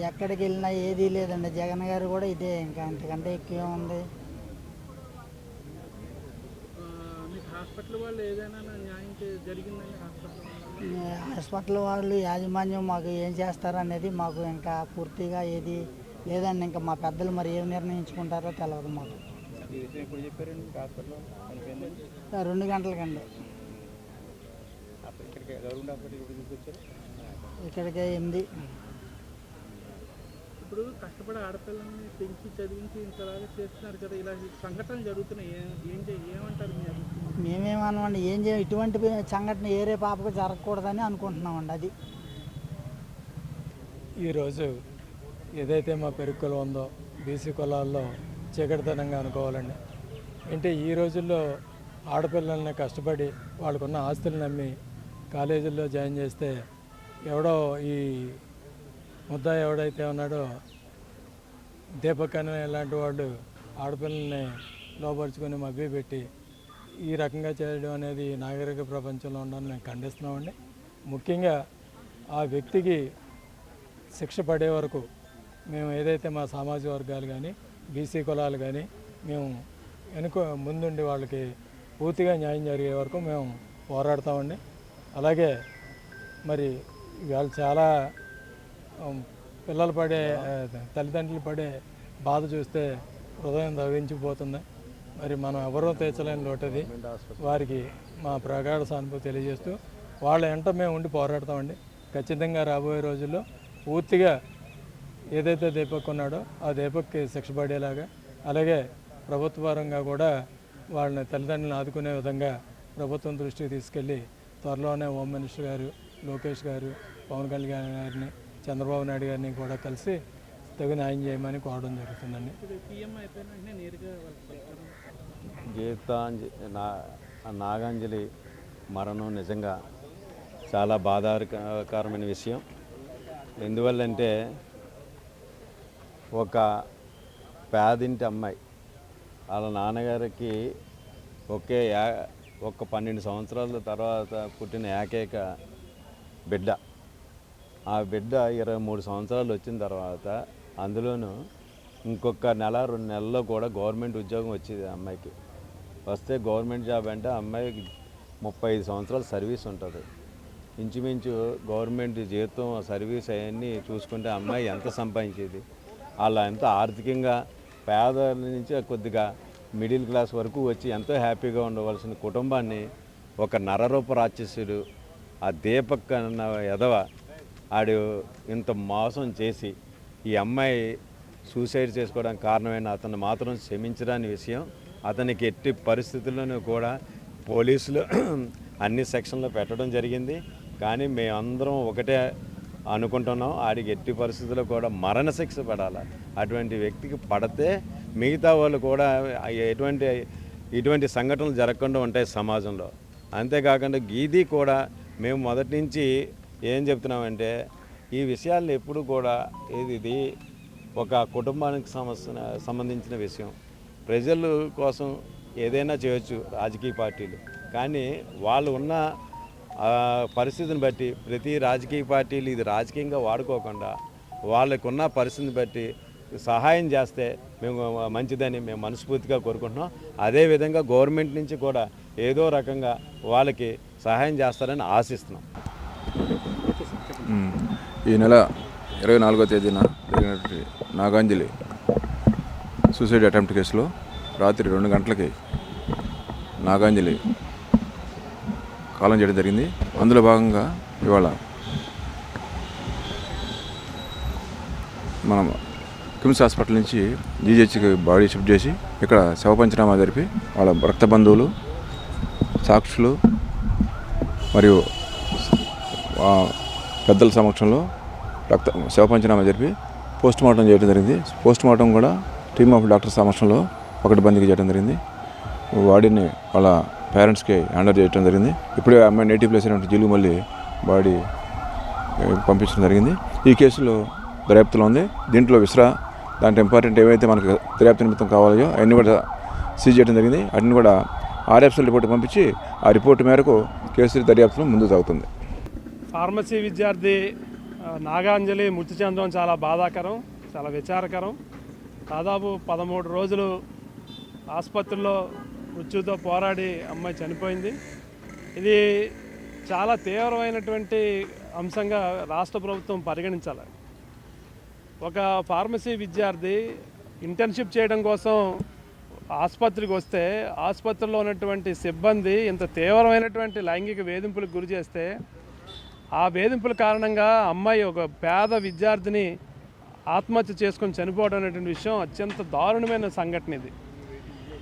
Speaker 9: ఎక్కడికి వెళ్ళినా ఏదీ లేదండి. జగన్ గారు కూడా ఇదే, ఇంకా అంతకంటే ఎక్కువ ఉంది. హాస్పిటల్ వాళ్ళు యాజమాన్యం మాకు ఏం చేస్తారనేది మాకు ఇంకా పూర్తిగా ఏది లేదండి. ఇంకా మా పెద్దలు మరి ఏం నిర్ణయించుకుంటారో తెలియదు మాకు. 2 గంటలకండి. ఇక్కడికి 8.
Speaker 5: ఇప్పుడు కష్టపడి ఆడపిల్లల్ని పెంచి చదివించి ఇంతలాగా చేస్తున్నారు కదా, ఇలా సంఘటనలు జరుగుతున్నాయి, ఏమంటారు మీరు?
Speaker 9: మేమేమన్నామండి, ఇటువంటి సంఘటన ఏరే పాపకు జరగకూడదని అనుకుంటున్నామండి. అది
Speaker 10: ఈరోజు ఏదైతే మా పెరుగు కులం ఉందో బీసీ కులాల్లో చీకటితనంగా అనుకోవాలండి. అంటే ఈ రోజుల్లో ఆడపిల్లల్ని కష్టపడి వాళ్ళకున్న ఆస్తులు నమ్మి కాలేజీల్లో జాయిన్ చేస్తే ఎవడో ఈ ముద్దాయి ఎవడైతే ఉన్నాడో దీపక్ అనే ఇలాంటి వాడు ఆడపిల్లల్ని లోపరుచుకొని మభ్యపెట్టి ఈ రకంగా చేయడం అనేది నాగరిక ప్రపంచంలో ఉండాలని మేము ఖండిస్తున్నామండి. ముఖ్యంగా ఆ వ్యక్తికి శిక్ష పడే వరకు మేము ఏదైతే మా సామాజిక వర్గాలు కానీ బీసీ కులాలు కానీ మేము ముందుండి వాళ్ళకి పూర్తిగా న్యాయం జరిగే వరకు మేము పోరాడతామండి. అలాగే మరి ఇవాళ చాలా పిల్లలు పడే తల్లిదండ్రులు పడే బాధ చూస్తే హృదయం దవించిపోతుంది. మరి మనం ఎవరో తీర్చలేని లోటది. వారికి మా ప్రగాఢ సానుభూతి తెలియజేస్తూ వాళ్ళ వెంట మేము ఉండి పోరాడతామండి. ఖచ్చితంగా రాబోయే రోజుల్లో పూర్తిగా ఏదైతే దీపక్ ఉన్నాడో ఆ దీపక్కి శిక్ష పడేలాగా, అలాగే ప్రభుత్వ పరంగా కూడా వాళ్ళని తల్లిదండ్రులను ఆదుకునే విధంగా ప్రభుత్వం దృష్టికి తీసుకెళ్ళి త్వరలోనే హోమ్ మినిస్టర్ గారు, లోకేష్ గారు, పవన్ కళ్యాణ్ గారిని, చంద్రబాబు నాయుడు గారిని కూడా కలిసి తగు న్యాయం చేయమని కోరడం జరుగుతుందండి.
Speaker 11: నాగాంజలి మరణం నిజంగా చాలా బాధాకరమైన విషయం. ఎందువల్లంటే ఒక పేదింటి అమ్మాయి వాళ్ళ నాన్నగారికి ఒక 12 సంవత్సరాల తర్వాత పుట్టిన ఏకైక బిడ్డ. ఆ బిడ్డ 23 సంవత్సరాలు వచ్చిన తర్వాత అందులోనూ ఇంకొక 1-2 నెలల్లో కూడా గవర్నమెంట్ ఉద్యోగం వచ్చేది అమ్మాయికి. వస్తే గవర్నమెంట్ జాబ్ అంటే అమ్మాయికి 35 సంవత్సరాల సర్వీస్ ఉంటుంది. ఇంచుమించు గవర్నమెంట్ జీతం సర్వీస్ అవన్నీ చూసుకుంటే అమ్మాయి ఎంత సంపాదించేది. అలా ఎంత ఆర్థికంగా పేద నుంచి కొద్దిగా మిడిల్ క్లాస్ వరకు వచ్చి ఎంతో హ్యాపీగా ఉండవలసిన కుటుంబాన్ని ఒక నరరూప రాక్షసుడు ఆ దీపక్ అన్న ఎదవ ఆడు ఇంత మోసం చేసి ఈ అమ్మాయి సూసైడ్ చేసుకోవడానికి కారణమైన అతను మాత్రం క్షమించడాని విషయం. అతనికి ఎట్టి పరిస్థితుల్లోనూ కూడా పోలీసులు అన్ని సెక్షన్లో పెట్టడం జరిగింది. కానీ మేమందరం ఒకటే అనుకుంటున్నాం, ఆడికి ఎట్టి పరిస్థితుల్లో కూడా మరణశిక్ష పడాలి. అటువంటి వ్యక్తికి పడితే మిగతా వాళ్ళు కూడా ఇటువంటి సంఘటనలు జరగకుండా ఉంటాయి సమాజంలో. అంతేకాకుండా ఇది కూడా మేము మొదటి నుంచి ఏం చెప్తున్నామంటే ఈ విషయాలను ఎప్పుడు కూడా ఇది ఒక కుటుంబానికి సంబంధించిన విషయం. ప్రజల కోసం ఏదైనా చేయొచ్చు రాజకీయ పార్టీలు, కానీ వాళ్ళు ఉన్న పరిస్థితిని బట్టి ప్రతి రాజకీయ పార్టీలు ఇది రాజకీయంగా వాడుకోకుండా వాళ్ళకున్న పరిస్థితిని బట్టి సహాయం చేస్తే మేము మంచిదని మేము మనస్ఫూర్తిగా కోరుకుంటున్నాం. అదేవిధంగా గవర్నమెంట్ నుంచి కూడా ఏదో రకంగా వాళ్ళకి సహాయం చేస్తారని ఆశిస్తున్నాం.
Speaker 12: ఈ నెల 24వ తేదీన జరిగినటువంటి నాగాంజలి సూసైడ్ అటెంప్ట్ కేసులో రాత్రి 2 గంటలకి నాగాంజలి కాలం చేయడం జరిగింది. అందులో భాగంగా ఇవాళ మనం కిమ్స్ హాస్పిటల్ నుంచి జీజీహెచ్కి బాడీ షిఫ్ట్ చేసి ఇక్కడ శవ పంచనామా జరిపి వాళ్ళ రక్త బంధువులు, సాక్షులు మరియు పెద్దల సమక్షంలో శవ పంచనామా జరిపి పోస్ట్ మార్టం చేయడం జరిగింది. పోస్ట్ మార్టం కూడా టీమ్ ఆఫ్ డాక్టర్ సమక్షంలో పకడ్బందీకి చేయడం జరిగింది. బాడీని వాళ్ళ పేరెంట్స్కి హ్యాండ్ ఓవర్ చేయడం జరిగింది. ఇప్పుడే అమ్మాయి నేటివ్ ప్లేస్ అయినటువంటి జిల్లు మళ్ళీ బాడీ పంపించడం జరిగింది. ఈ కేసులో దర్యాప్తులో ఉంది. దీంట్లో దాంట్లో ఇంపార్టెంట్ ఏవైతే మనకు దర్యాప్తు నిమిత్తం కావాలో అవన్నీ కూడా సీజ్ చేయడం జరిగింది. వాటిని కూడా ఆర్ఎఫ్ఎల్ రిపోర్ట్ పంపించి ఆ రిపోర్టు మేరకు కేసు దర్యాప్తులో ముందుకు సాగుతుంది.
Speaker 13: ఫార్మసీ విద్యార్థి నాగాంజలి మృతి చెందడం చాలా బాధాకరం, చాలా విచారకరం. దాదాపు 13 రోజులు ఆసుపత్రిలో మృత్యుతో పోరాడి అమ్మాయి చనిపోయింది. ఇది చాలా తీవ్రమైనటువంటి అంశంగా రాష్ట్ర ప్రభుత్వం పరిగణించాలి. ఒక ఫార్మసీ విద్యార్థి ఇంటర్న్షిప్ చేయడం కోసం ఆసుపత్రికి వస్తే ఆసుపత్రిలో ఉన్నటువంటి సిబ్బంది ఇంత తీవ్రమైనటువంటి లైంగిక వేధింపులకు గురి చేస్తే ఆ వేధింపుల కారణంగా అమ్మాయి ఒక పేద విద్యార్థిని ఆత్మహత్య చేసుకొని చనిపోవడం అనేటువంటి విషయం అత్యంత దారుణమైన సంఘటన ఇది.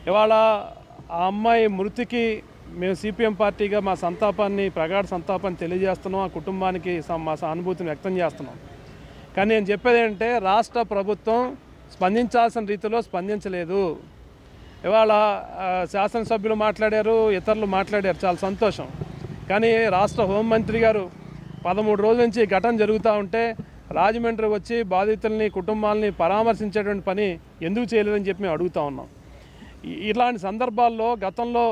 Speaker 13: ఇవాళ ఆ అమ్మాయి మృతికి మేము సిపిఎం పార్టీగా మా సంతాపాన్ని, ప్రగాఢ సంతాపాన్ని తెలియజేస్తున్నాం. ఆ కుటుంబానికి మా సానుభూతిని వ్యక్తం చేస్తున్నాం. కానీ నేను చెప్పేది ఏంటంటే రాష్ట్ర ప్రభుత్వం స్పందించాల్సిన రీతిలో స్పందించలేదు. ఇవాళ శాసనసభ్యులు మాట్లాడారు, ఇతరులు మాట్లాడారు, చాలా సంతోషం. కానీ రాష్ట్ర హోంమంత్రి గారు 13 రోజుల నుంచి ఘటన జరుగుతూ ఉంటే రాజమండ్రి వచ్చి బాధితుల్ని, కుటుంబాలని పరామర్శించేటువంటి పని ఎందుకు చేయలేదని చెప్పి మేము అడుగుతూ ఉన్నాం. ఇలాంటి సందర్భాల్లో గతంలో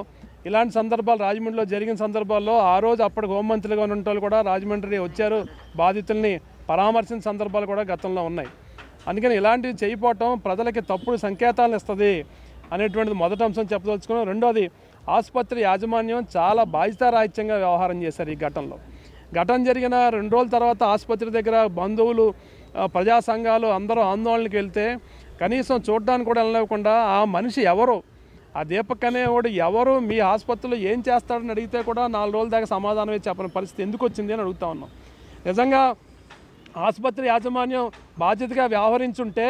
Speaker 13: ఇలాంటి సందర్భాలు రాజమండ్రిలో జరిగిన సందర్భాల్లో ఆ రోజు అప్పటికి హోంమంత్రిగా ఉన్న వాళ్ళు కూడా రాజమండ్రి వచ్చారు, బాధితుల్ని పరామర్శించిన సందర్భాలు కూడా గతంలో ఉన్నాయి. అందుకని ఇలాంటివి చేయకపోవటం ప్రజలకి తప్పుడు సంకేతాలను ఇస్తుంది అనేటువంటిది మొదటి అంశం చెప్పదలుచుకున్నాం. రెండోది, ఆసుపత్రి యాజమాన్యం చాలా బాధ్యతారాహిత్యంగా వ్యవహారం చేశారు. ఈ ఘటన జరిగిన 2 రోజుల తర్వాత ఆసుపత్రి దగ్గర బంధువులు, ప్రజా సంఘాలు అందరూ ఆందోళనకి వెళ్తే కనీసం చూడడానికి కూడా వెళ్ళలేకుండా ఆ మనిషి ఎవరు, ఆ దీపక్ అనేవాడు ఎవరు, మీ ఆసుపత్రిలో ఏం చేస్తాడని అడిగితే కూడా 4 రోజుల దాకా సమాధానమే చెప్పని పరిస్థితి ఎందుకు వచ్చింది అని అడుగుతా ఉన్నాం. నిజంగా ఆసుపత్రి యాజమాన్యం బాధ్యతగా వ్యవహరించుంటే,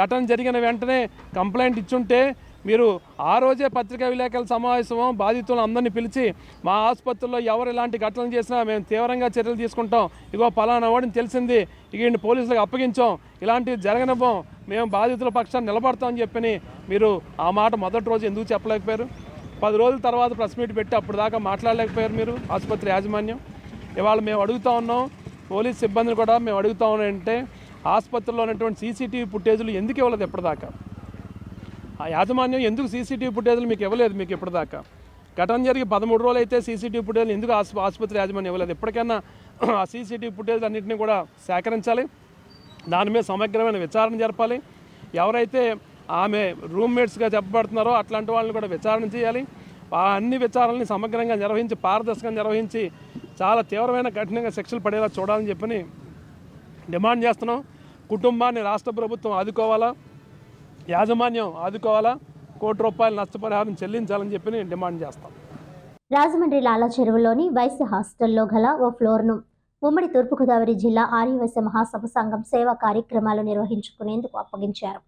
Speaker 13: ఘటన జరిగిన వెంటనే కంప్లైంట్ ఇచ్చుంటే, మీరు ఆ రోజే పత్రికా విలేకరుల సమావేశం బాధితులను అందరినీ పిలిచి మా ఆసుపత్రిలో ఎవరు ఇలాంటి ఘటనలు చేసినా మేము తీవ్రంగా చర్యలు తీసుకుంటాం, ఇగో పలానా వాడిని తెలిసింది, ఇక పోలీసులకు అప్పగించాం, ఇలాంటివి జరగనివ్వం, మేము బాధితుల పక్షాన్ని నిలబడతామని చెప్పని మీరు ఆ మాట మొదటి రోజు ఎందుకు చెప్పలేకపోయారు? 10 రోజుల తర్వాత ప్రెస్ మీట్ పెట్టి అప్పుడు దాకా మాట్లాడలేకపోయారు మీరు ఆసుపత్రి యాజమాన్యం? ఇవాళ మేము అడుగుతూ ఉన్నాం, పోలీస్ సిబ్బందిని కూడా మేము అడుగుతా ఉన్నాయంటే ఆసుపత్రిలో ఉన్నటువంటి సీసీటీవీ ఫుటేజీలు ఎందుకు ఇవ్వలేదు ఇప్పటిదాకా? ఆ యాజమాన్యం ఎందుకు సీసీటీవీ ఫుటేజీలు మీకు ఇవ్వలేదు? మీకు ఇప్పటిదాకా ఘటన జరిగి 13 రోజులు అయితే సీసీటీవీ ఫుటేజీలు ఎందుకు ఆసుపత్రి యాజమాన్యం ఇవ్వలేదు? ఇప్పటికైనా ఆ సీసీటీవీ ఫుటేజీలు అన్నింటినీ కూడా సేకరించాలి, దాని మీద సమగ్రమైన విచారణ జరపాలి. ఎవరైతే ఆమె రూమ్మేట్స్గా చెప్పబడుతున్నారో అట్లాంటి వాళ్ళని కూడా విచారణ చేయాలి. ఆ అన్ని విచారణని సమగ్రంగా నిర్వహించి, పారదర్శకంగా నిర్వహించి చాలా తీవ్రమైన కఠినంగా శిక్షలు పడేలా చూడాలని చెప్పని డిమాండ్ చేస్తున్నాం. కుటుంబాన్ని రాష్ట్ర ప్రభుత్వం ఆదుకోవాలా, యాజమాన్యం ఆదుకోవాలా, ₹1 కోటి నష్టపరిహారం చెల్లించాలని చెప్పి డిమాండ్ చేస్తాం.
Speaker 1: రాజమండ్రి లాలా చెరువులోని వైశ్య హాస్టల్లో గల ఓ ఫ్లోర్ను ఉమ్మడి తూర్పుగోదావరి జిల్లా ఆర్యవైశ్య మహాసభ సంఘం సేవా కార్యక్రమాలు నిర్వహించుకునేందుకు అప్పగించారు.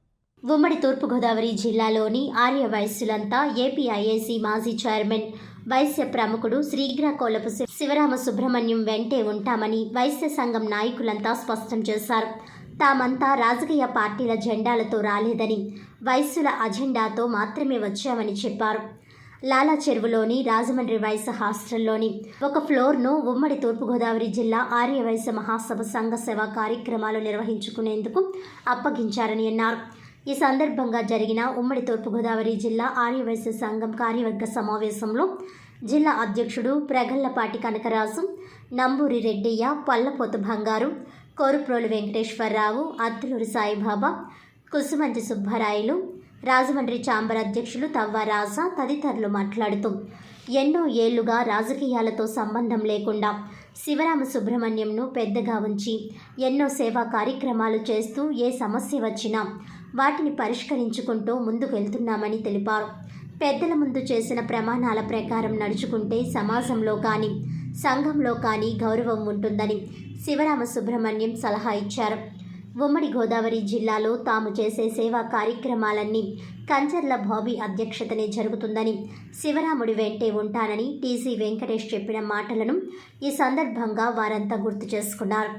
Speaker 1: ఉమ్మడి తూర్పుగోదావరి జిల్లాలోని ఆర్య వైశ్యులంతా ఏపీఐఏసీ మాజీ చైర్మన్, వైశ్య ప్రముఖుడు శ్రీగ్రాకోలపు శివరామ సుబ్రహ్మణ్యం వెంటే ఉంటామని వైశ్య సంఘం నాయకులంతా స్పష్టం చేశారు. తామంతా రాజకీయ పార్టీల జెండాలతో రాలేదని, వైశ్యుల అజెండాతో మాత్రమే వచ్చామని చెప్పారు. లాలా చెరువులోని రాజమండ్రి వైశ్య హాస్టల్లోని ఒక ఫ్లోర్ను ఉమ్మడి తూర్పుగోదావరి జిల్లా ఆర్య వైశ్య మహాసభ సంఘ సేవా కార్యక్రమాలు నిర్వహించుకునేందుకు అప్పగించారని అన్నారు. ఈ సందర్భంగా జరిగిన ఉమ్మడి తూర్పుగోదావరి జిల్లా ఆర్య వైశ్య సంఘం కార్యవర్గ సమావేశంలో జిల్లా అధ్యక్షుడు ప్రగల్లపాటి కనకరాజు, నంబూరి రెడ్డయ్య, పల్లపోతు బంగారు, కోరుప్రోలు వెంకటేశ్వరరావు, అద్దులూరి సాయిబాబా, కుసుమంతి సుబ్బరాయలు, రాజమండ్రి ఛాంబర్ అధ్యక్షులు తవ్వ రాజా తదితరులు మాట్లాడుతూ ఎన్నో ఏళ్లుగా రాజకీయాలతో సంబంధం లేకుండా శివరామ సుబ్రహ్మణ్యంను పెద్దగా ఉంచి ఎన్నో సేవా కార్యక్రమాలు చేస్తూ ఏ సమస్య వచ్చినా వాటిని పరిష్కరించుకుంటూ ముందుకు వెళ్తున్నామని తెలిపారు. పెద్దల ముందు చేసిన ప్రమాణాల ప్రకారం నడుచుకుంటే సమాజంలో కానీ సంఘంలో కానీ గౌరవం ఉంటుందని శివరామ సుబ్రహ్మణ్యం సలహా ఇచ్చారు. ఉమ్మడి గోదావరి జిల్లాలో తాము చేసే సేవా కార్యక్రమాలన్నీ కంచర్ల బాబీ అధ్యక్షతనే జరుగుతుందని, శివరాముడి వెంటే ఉంటానని టీసీ వెంకటేష్ చెప్పిన మాటలను ఈ సందర్భంగా వారంతా గుర్తు చేసుకున్నారు.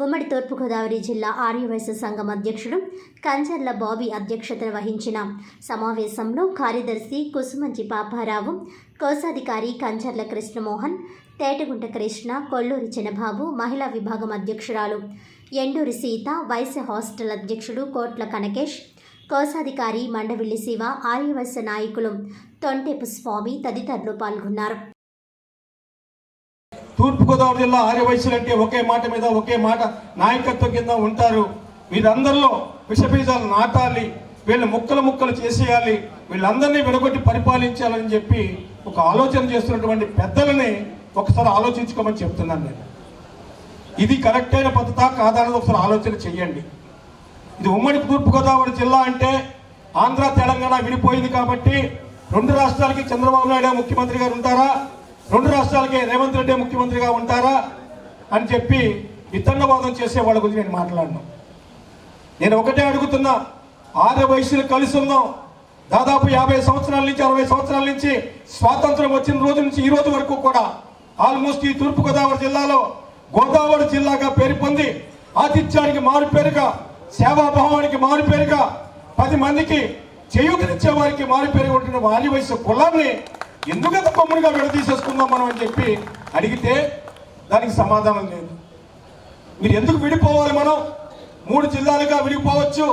Speaker 1: ఉమ్మడి తూర్పుగోదావరి జిల్లా ఆర్యవైశ్య సంఘం అధ్యక్షుడు కంచర్ల బాబీ అధ్యక్షతన వహించిన సమావేశంలో కార్యదర్శి కుసుమంచి పాపారావు, కోశాధికారి కంచర్ల కృష్ణమోహన్, తేటగుంట కృష్ణ, కొల్లూరి చిన్నబాబు, మహిళా విభాగం అధ్యక్షురాలు ఎండూరి సీత, వైశ్య హాస్టల్ అధ్యక్షుడు కోట్ల కనకేష్, కోశాధికారి మండవిల్లి శివ, ఆర్యవైశ్య నాయకులు తొంటెపు స్వామి తదితరులు పాల్గొన్నారు.
Speaker 14: తూర్పుగోదావరి జిల్లా ఆర్యవైశ్యులు అంటే ఒకే మాట మీద ఒకే మాట నాయకత్వం కింద ఉంటారు. వీరందరిలో విషబీజాలు నాటాలి, వీళ్ళు ముక్కలు చేసేయాలి, వీళ్ళందరినీ విడగొట్టి పరిపాలించాలని చెప్పి ఒక ఆలోచన చేస్తున్నటువంటి పెద్దలని ఒకసారి ఆలోచించుకోమని చెప్తున్నాను నేను. ఇది కరెక్ట్ అయిన పద్ధతా కాదన్నది ఒకసారి ఆలోచన చెయ్యండి. ఇది ఉమ్మడి తూర్పుగోదావరి జిల్లా అంటే ఆంధ్ర తెలంగాణ విడిపోయింది కాబట్టి 2 రాష్ట్రాలకి చంద్రబాబు నాయుడు ముఖ్యమంత్రి గారు ఉంటారా, 2 రాష్ట్రాలకి రేవంత్ రెడ్డి ముఖ్యమంత్రిగా ఉంటారా అని చెప్పి వితండవాదం చేసే వాళ్ళ గురించి నేను మాట్లాడను. నేను ఒకటే అడుగుతున్నా, ఆర్య వైశ్యులు కలిసి ఉందాం. దాదాపు 50 సంవత్సరాల నుంచి 60 సంవత్సరాల నుంచి స్వాతంత్రం వచ్చిన రోజు నుంచి ఈ రోజు వరకు కూడా ఆల్మోస్ట్ ఈ తూర్పుగోదావరి జిల్లాలో గోదావరి జిల్లాగా పేరు పొంది ఆతిథ్యానికి మారుపేరుగా, సేవాభావానికి మారుపేరుగా, 10 మందికి చేయూతనిచ్చే వారికి మారుపేరుగా ఉంటున్న ఆర్యవైశ్య కులాన్ని ఎందుకంత కొమ్ముడిగా విడదీసేసుకుందాం మనం అని చెప్పి అడిగితే దానికి సమాధానం లేదు. మీరు ఎందుకు విడిపోవాలి? మనం 3 జిల్లాలుగా విడిపోవచ్చు,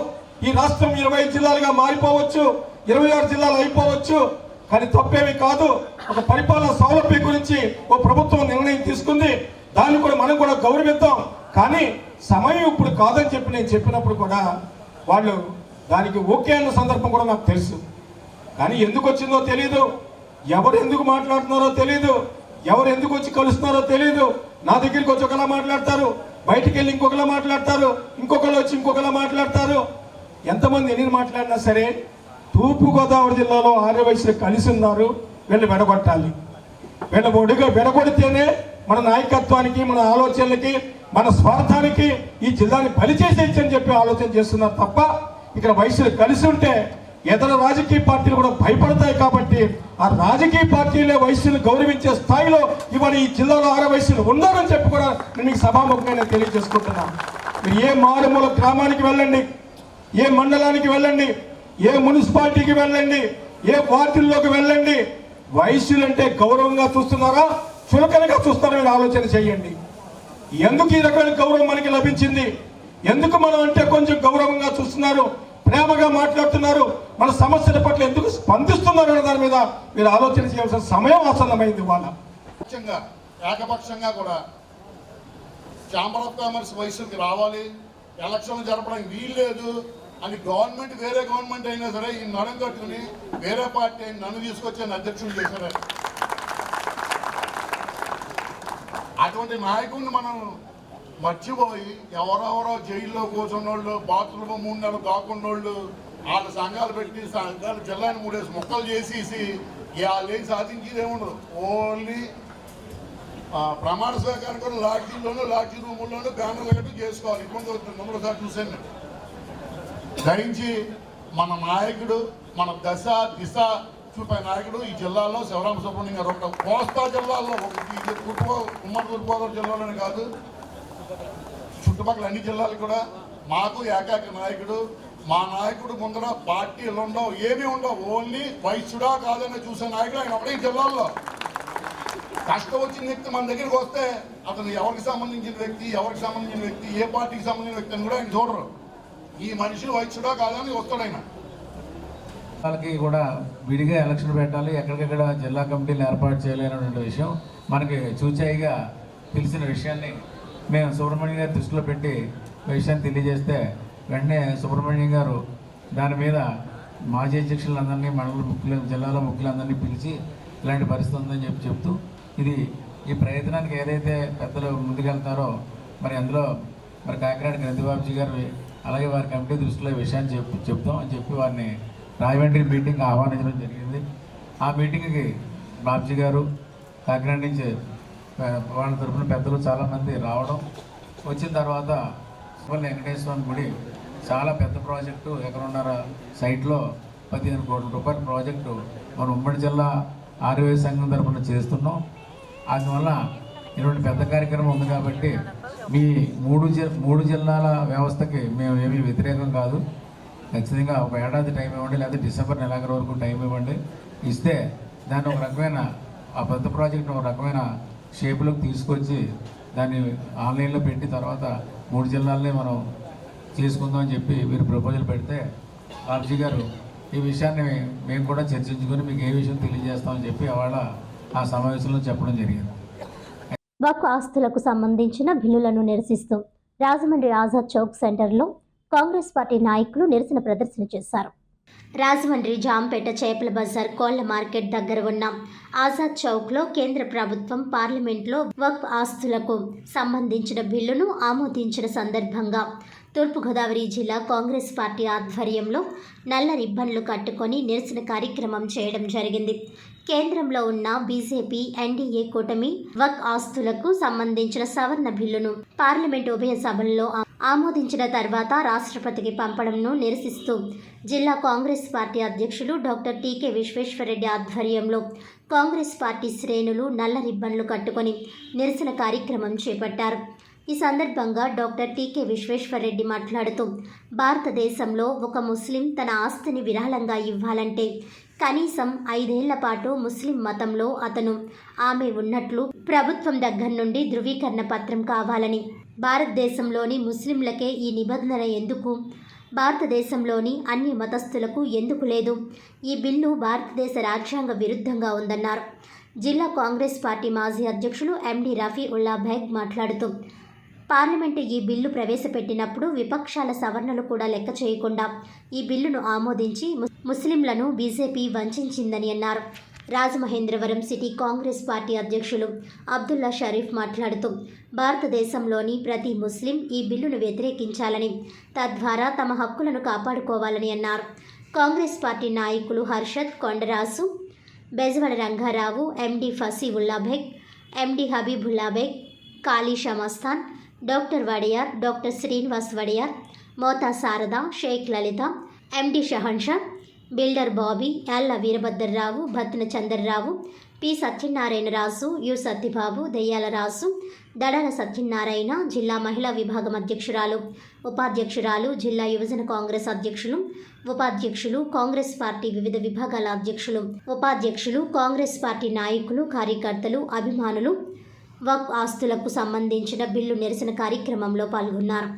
Speaker 14: ఈ రాష్ట్రం 20 జిల్లాలుగా మారిపోవచ్చు, 26 జిల్లాలు అయిపోవచ్చు, కానీ తప్పేమి కాదు. ఒక పరిపాలన సౌలభ్యం గురించి ఓ ప్రభుత్వం నిర్ణయం తీసుకుంది, దాన్ని కూడా మనం కూడా గౌరవిద్దాం. కానీ సమయం ఇప్పుడు కాదని చెప్పి నేను చెప్పినప్పుడు కూడా వాళ్ళు దానికి ఓకే అన్న సందర్భం కూడా నాకు తెలుసు. కానీ ఎందుకు వచ్చిందో తెలియదు, ఎవరు ఎందుకు మాట్లాడుతున్నారో తెలియదు, ఎవరు ఎందుకు వచ్చి కలుస్తున్నారో తెలియదు. నా దగ్గరికి వచ్చి ఒకలా మాట్లాడతారు, బయటికి వెళ్ళి ఇంకొకలా మాట్లాడతారు, ఇంకొకరు వచ్చి ఇంకొకలా మాట్లాడతారు. ఎంతమంది ఎన్ని మాట్లాడినా సరే తూర్పుగోదావరి జిల్లాలో ఆర్యవైశ్యులు కలిసి ఉన్నారు. వీళ్ళు విడగొట్టాలి. విడగొడితేనే మన నాయకత్వానికి, మన ఆలోచనలకి, మన స్వార్థానికి ఈ జిల్లాని బలి చేసేయచ్చని చెప్పి ఆలోచన చేస్తున్నారు తప్ప ఇక్కడ వైశ్యులు కలిసి ఉంటే ఇతర రాజకీయ పార్టీలు కూడా భయపడతాయి. కాబట్టి ఆ రాజకీయ పార్టీలే వైశ్యులు గౌరవించే స్థాయిలో ఇవాళ ఈ జిల్లాలో ఆర్యవైశ్యులు ఉన్నారని చెప్పి కూడా నేను మీకు సభాముఖంగా నేను తెలియజేసుకుంటున్నాను. మీరు ఏ మారుమూల గ్రామానికి వెళ్ళండి, ఏ మండలానికి వెళ్ళండి, ఏ మున్సిపాలిటీకి వెళ్ళండి, ఏ వార్డుల్లోకి వెళ్ళండి, వైశ్యులంటే గౌరవంగా చూస్తున్నారా, చులకనగా చూస్తారా మీరు ఆలోచన చేయండి. ఎందుకు ఈ రకమైన గౌరవం మనకి లభించింది? ఎందుకు మనం అంటే కొంచెం గౌరవంగా చూస్తున్నారు, ప్రేమగా మాట్లాడుతున్నారు, మన సమస్యల పట్ల ఎందుకు స్పందిస్తున్నారు అనే దాని మీద మీరు ఆలోచన చేయాల్సిన సమయం ఆసన్నమైంది. వాళ్ళ
Speaker 15: ముఖ్యంగా ఏకపక్షంగా కూడా ఛాంబర్ ఆఫ్ కామర్స్ వైశ్యులకి రావాలి, ఎలక్షన్లు జరపడానికి వీలు లేదు అని గవర్నమెంట్, వేరే గవర్నమెంట్ అయినా సరే ఈ నడుం కట్టుకుని వేరే పార్టీ అయిన నన్ను తీసుకొచ్చి అధ్యక్షులు చేశారు. అటువంటి నాయకుడిని మనం మర్చిపోయి ఎవరెవరో జైల్లో కూర్చున్నోళ్ళు, బాత్రూమ్ 3 నెలలు దాక్కున్నోళ్ళు, వాళ్ళ సంఘాలు పెట్టి సంఘాలు జిల్లాని 3 ముక్కలు చేసేసి వాళ్ళు ఏం సాధించేది ఏముండదు. ఓన్లీ ప్రమాణ స్వీకారం కూడా లాడ్జీల్లోనూ, లాడ్జీ రూముల్లోనూ బ్యానర్లు కట్టి చేసుకోవాలి. ఇప్పుడు మొదటిసారి చూశాను. ధరించి మన నాయకుడు, మన దశ దిశ చూపే నాయకుడు ఈ జిల్లాలో శివరామ సుబ్రహ్మణ్యం గారు. ఒక కోస్తా జిల్లాలో, ఉమ్మడి తూర్పుగోదావరి జిల్లాలోనే కాదు, చుట్టుపక్కల అన్ని జిల్లాలు కూడా మాకు ఏకైక నాయకుడు. మా నాయకుడు ముందర పార్టీలు ఉండవు, ఏమీ ఉండవు. ఓన్లీ వైశ్యుడా కాదని చూసే నాయకుడు ఆయన ఒకటే జిల్లాల్లో. కష్టం వచ్చిన వ్యక్తి మన దగ్గరికి వస్తే అతను ఎవరికి సంబంధించిన వ్యక్తి, ఎవరికి సంబంధించిన వ్యక్తి, ఏ పార్టీకి సంబంధించిన వ్యక్తి అని కూడా ఆయన చూడరు. ఈ మనిషి వైశ్యుడా కాదని వస్తాడు ఆయన.
Speaker 16: వాళ్ళకి కూడా విడిగా ఎలక్షన్ పెట్టాలి, ఎక్కడికెక్కడ జిల్లా కమిటీలు ఏర్పాటు చేయలేనటువంటి విషయం మనకి చూచాయిగా తెలిసిన విషయాన్ని మేము సుబ్రహ్మణ్యం గారి దృష్టిలో పెట్టి విషయాన్ని తెలియజేస్తే వెంటనే సుబ్రహ్మణ్యం గారు దాని మీద మాజీ అధ్యక్షులందరినీ, మండల ముఖ్యులు, జిల్లాలో ముఖ్యులందరినీ పిలిచి ఇలాంటి పరిస్థితి ఉందని చెప్తూ ఈ ప్రయత్నానికి ఏదైతే పెద్దలు ముందుకెళ్తారో మరి అందులో మరి కాకినాడ గ్రంథిబాబుజీ గారు అలాగే వారి కమిటీ దృష్టిలో ఈ విషయాన్ని చెప్తాం అని చెప్పి వారిని రాజమండ్రి మీటింగ్ ఆహ్వానించడం జరిగింది. ఆ మీటింగ్కి బాబుజీ గారు కాకినాడ నుంచి వాళ్ళ తరఫున పెద్దలు చాలామంది రావడం, వచ్చిన తర్వాత వెంకటేశ్వర గుడి చాలా పెద్ద ప్రాజెక్టు, 1.5 ఎకరాల సైట్లో 15 కోట్ల రూపాయల ప్రాజెక్టు మన ఉమ్మడి జిల్లా ఆర్యవైశ్య సంఘం తరఫున చేస్తున్నాం. అందువల్ల ఇటువంటి పెద్ద కార్యక్రమం ఉంది కాబట్టి మీ మూడు జిల్లాల వ్యవస్థకి మేము ఏమీ వ్యతిరేకం కాదు. ఖచ్చితంగా ఒక ఏడాది టైం ఇవ్వండి, లేదా డిసెంబర్ నెలాఖరు వరకు టైం ఇవ్వండి. ఇస్తే దాన్ని ఒక రకమైన ఆ పెద్ద ప్రాజెక్ట్ని ఒక రకమైన షేపులోకి తీసుకొచ్చి దాన్ని ఆన్లైన్లో పెట్టి తర్వాత 3 జిల్లాలనే మనం చేసుకుందాం అని చెప్పి మీరు ప్రపోజల్ పెడితే బాబుజీ గారు ఈ విషయాన్ని మేము కూడా చర్చించుకొని మీకు ఏ విషయం తెలియజేస్తామని చెప్పి అవాళ ఆ సమావేశంలో చెప్పడం జరిగింది.
Speaker 1: వక్ఫ్ ఆస్తులకు సంబంధించిన బిల్లులను నిరసిస్తూ రాజమండ్రి ఆజాద్ చౌక్ సెంటర్లో కాంగ్రెస్ పార్టీ నాయకులు నిరసన ప్రదర్శన చేశారు. రాజమండ్రి జాంపేట చేపల బజార్ కోళ్ల మార్కెట్ దగ్గర ఉన్న ఆజాద్ చౌక్లో కేంద్ర ప్రభుత్వం పార్లమెంట్లో వక్ఫ్ ఆస్తులకు సంబంధించిన బిల్లును ఆమోదించిన సందర్భంగా తూర్పుగోదావరి జిల్లా కాంగ్రెస్ పార్టీ ఆధ్వర్యంలో నల్ల రిబ్బన్లు కట్టుకొని నిరసన కార్యక్రమం చేయడం జరిగింది. కేంద్రంలో ఉన్న బీజేపీ ఎన్డీఏ కూటమి వక్ఫ్ ఆస్తులకు సంబంధించిన సవరణ బిల్లును పార్లమెంటు ఉభయ సభల్లో ఆమోదించిన తర్వాత రాష్ట్రపతికి పంపడంను నిరసిస్తూ జిల్లా కాంగ్రెస్ పార్టీ అధ్యక్షులు డాక్టర్ టీకే విశ్వేశ్వరరెడ్డి ఆధ్వర్యంలో కాంగ్రెస్ పార్టీ శ్రేణులు నల్ల రిబ్బన్లు కట్టుకొని నిరసన కార్యక్రమం చేపట్టారు. ఈ సందర్భంగా డాక్టర్ టీకే విశ్వేశ్వరరెడ్డి మాట్లాడుతూ భారతదేశంలో ఒక ముస్లిం తన ఆస్తిని విరాళంగా ఇవ్వాలంటే కనీసం 5 ఏళ్ల పాటు ముస్లిం మతంలో అతను ఆమె ఉన్నట్లు ప్రభుత్వం దగ్గర నుండి ధృవీకరణ పత్రం కావాలని, భారతదేశంలోని ముస్లింలకే ఈ నిబంధన ఎందుకు, భారతదేశంలోని అన్ని మతస్థులకు ఎందుకు లేదు, ఈ బిల్లు భారతదేశ రాజ్యాంగ విరుద్ధంగా ఉందన్నారు. జిల్లా కాంగ్రెస్ పార్టీ మాజీ అధ్యక్షులు ఎండి రఫీ ఉల్లా బేగ్ మాట్లాడుతూ పార్లమెంటు ఈ బిల్లు ప్రవేశపెట్టినప్పుడు విపక్షాల సవరణలు కూడా లెక్క చేయకుండా ఈ బిల్లును ఆమోదించి ముస్లింలను బీజేపీ వంచిందని అన్నారు. రాజమహేంద్రవరం సిటీ కాంగ్రెస్ పార్టీ అధ్యక్షులు అబ్దుల్లా షరీఫ్ మాట్లాడుతూ భారతదేశంలోని ప్రతి ముస్లిం ఈ బిల్లును వ్యతిరేకించాలని, తద్వారా తమ హక్కులను కాపాడుకోవాలని అన్నారు. కాంగ్రెస్ పార్టీ నాయకులు Harshad, Kondarasu, Bezawada Rangarao, MD Fasiulla Baig, MD Habibulla Baig, Kali Shamastan, doctor Wadiyar, doctor Srinivas Wadiyar, Motha Sharada, Sheikh Lalitha, MD Shahansha, builder Bobby, Yalla Veerabhadrarao, Bhattuna Chandrarao, P Satyanarayanaraju, U Satyababu, Deyyala Raju, Dadala Satyanarayana, జిల్లా మహిళా విభాగం అధ్యక్షురాలు, ఉపాధ్యక్షురాలు, జిల్లా యువజన కాంగ్రెస్ అధ్యక్షులు, ఉపాధ్యక్షులు, కాంగ్రెస్ పార్టీ వివిధ విభాగాల అధ్యక్షులు, ఉపాధ్యక్షులు, కాంగ్రెస్ పార్టీ నాయకులు, కార్యకర్తలు, అభిమానులు వక్ఫ్ ఆస్తులకు సంబంధించిన బిల్లు నిరసన కార్యక్రమంలో పాల్గొన్నారు.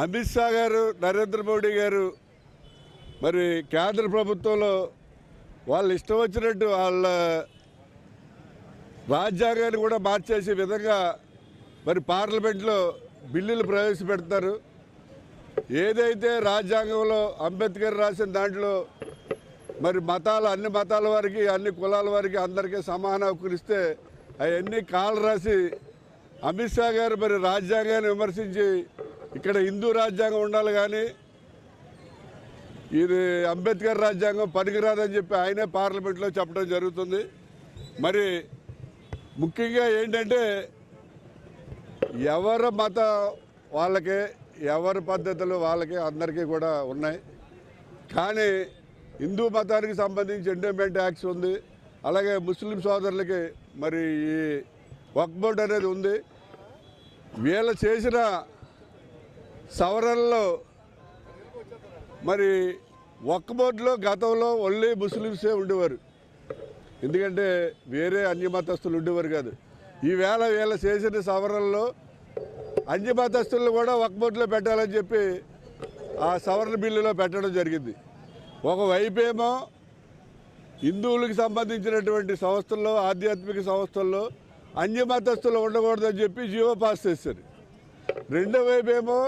Speaker 17: అమిత్ షా గారు, నరేంద్ర మోడీ గారు మరి కేంద్ర ప్రభుత్వంలో వాళ్ళు ఇష్టం వచ్చినట్టు వాళ్ళ రాజ్యాంగాన్ని కూడా మార్చేసే విధంగా మరి పార్లమెంట్లో బిల్లులు ప్రవేశపెడతారు. ఏదైతే రాజ్యాంగంలో అంబేద్కర్ రాసిన దాంట్లో మరి అన్ని మతాల వారికి, అన్ని కులాల వారికి అందరికీ సమాన హక్కులు ఇస్తే అవన్నీ కాలు రాసి అమిత్ షా గారు మరి రాజ్యాంగాన్ని విమర్శించి ఇక్కడ హిందూ రాజ్యాంగం ఉండాలి కానీ ఇది అంబేద్కర్ రాజ్యాంగం పనికిరాదని చెప్పి ఆయనే పార్లమెంట్లో చెప్పడం జరుగుతుంది. మరి ముఖ్యంగా ఏంటంటే ఎవరి మతం వాళ్ళకే, ఎవరి పద్ధతులు వాళ్ళకే అందరికీ కూడా ఉన్నాయి. కానీ హిందూ మతానికి సంబంధించి ఎండోమెంట్ యాక్ట్స్ ఉంది, అలాగే ముస్లిం సోదరులకి మరి ఈ వక్ఫ్ బోర్డు అనేది ఉంది. వీళ్ళు చేసిన సవరణలో మరి వక్ఫ్ బోర్డులో గతంలో ఓన్లీ ముస్లిమ్సే ఉండేవారు, ఎందుకంటే వేరే అన్యమతస్తులు ఉండేవారు కాదు. ఈవేళ వీళ్ళు చేసిన సవరణలో అన్యమతస్తులను కూడా వక్ఫ్ బోర్డులో పెట్టాలని చెప్పి ఆ సవరణ బిల్లులో పెట్టడం జరిగింది. ఒకవైపేమో హిందువులకు సంబంధించినటువంటి సంస్థల్లో, ఆధ్యాత్మిక సంస్థల్లో అన్యమతస్తులు ఉండకూడదని చెప్పి జీవో పాస్ చేశారు. రెండో వైపేమో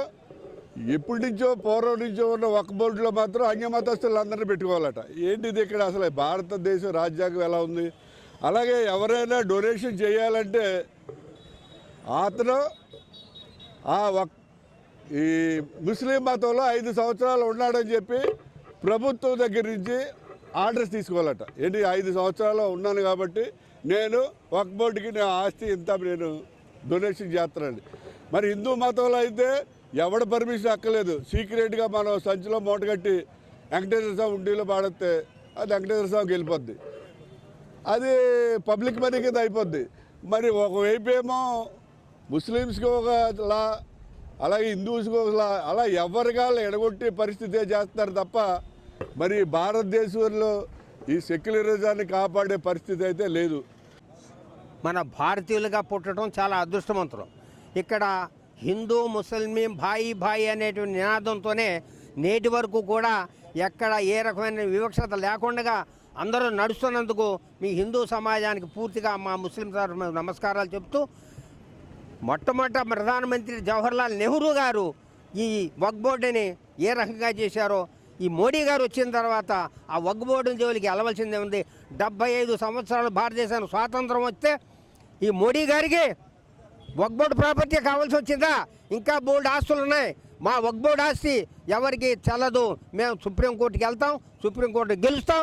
Speaker 17: ఎప్పటి నుంచో పూర్వం నుంచో ఉన్న వక్ఫ్ బోర్డులో మాత్రం అన్యమతస్తులు అందరినీ పెట్టుకోవాలట. ఏంటిది ఇక్కడ అసలు భారతదేశం రాజ్యాంగం ఎలా ఉంది? అలాగే ఎవరైనా డొనేషన్ చేయాలంటే అతను ఈ ముస్లిం మతంలో 5 సంవత్సరాలు ఉన్నాడని చెప్పి ప్రభుత్వం దగ్గర నుంచి ఆర్డర్స్ తీసుకోవాలట. ఏంటి 5 సంవత్సరాలు ఉన్నాను కాబట్టి నేను వక్ఫ్ బోర్డుకి నా ఆస్తి ఇంత నేను డొనేషన్ చేస్తానండి. మరి హిందూ మతంలో అయితే ఎవడ పర్మిషన్ అక్కలేదు, సీక్రెట్గా మనం సంచిలో మూటగట్టి వెంకటేశ్వర స్వామి ఉండిలో పాడితే అది వెంకటేశ్వర స్వామికి వెళ్ళిపోద్ది, అది పబ్లిక్ మనీ కింద అయిపోద్ది. మరి ఒకవైపు ఏమో ముస్లిమ్స్కి ఒక లా, అలాగే హిందూస్కి ఒక లా, అలా ఎవరికాళ్ళు ఎడగొట్టే పరిస్థితే చేస్తారు తప్ప మరి భారతదేశంలో ఈ సెక్యులరిజాన్ని కాపాడే పరిస్థితి అయితే లేదు.
Speaker 18: మన భారతీయులుగా పుట్టడం చాలా అదృష్టవంతులు. ఇక్కడ హిందూ ముస్లిం భాయి అనేటువంటి నినాదంతోనే నేటి వరకు కూడా ఎక్కడ ఏ రకమైన వివక్షత లేకుండా అందరూ నడుస్తున్నందుకు మీ హిందూ సమాజానికి పూర్తిగా మా ముస్లిం తరఫున నమస్కారాలు చెప్తూ, మొట్టమొదట ప్రధానమంత్రి జవహర్లాల్ నెహ్రూ గారు ఈ వక్ఫ్ బోర్డుని ఏ రకంగా చేశారో ఈ మోడీ గారు వచ్చిన తర్వాత ఆ వక్ఫ్ బోర్డు జోలికి వెళ్ళవలసిందే ఉంది. 75 సంవత్సరాలు భారతదేశానికి స్వాతంత్రం వస్తే ఈ మోడీ గారికి వక్ఫ్ బోర్డు ప్రాపర్టీ కావాల్సి వచ్చిందా? ఇంకా బోర్డు ఆస్తులు ఉన్నాయి. మా వక్ఫ్ బోర్డు ఆస్తి ఎవరికి చెల్లదు, మేము సుప్రీంకోర్టుకి వెళ్తాం, సుప్రీంకోర్టు గెలుస్తాం.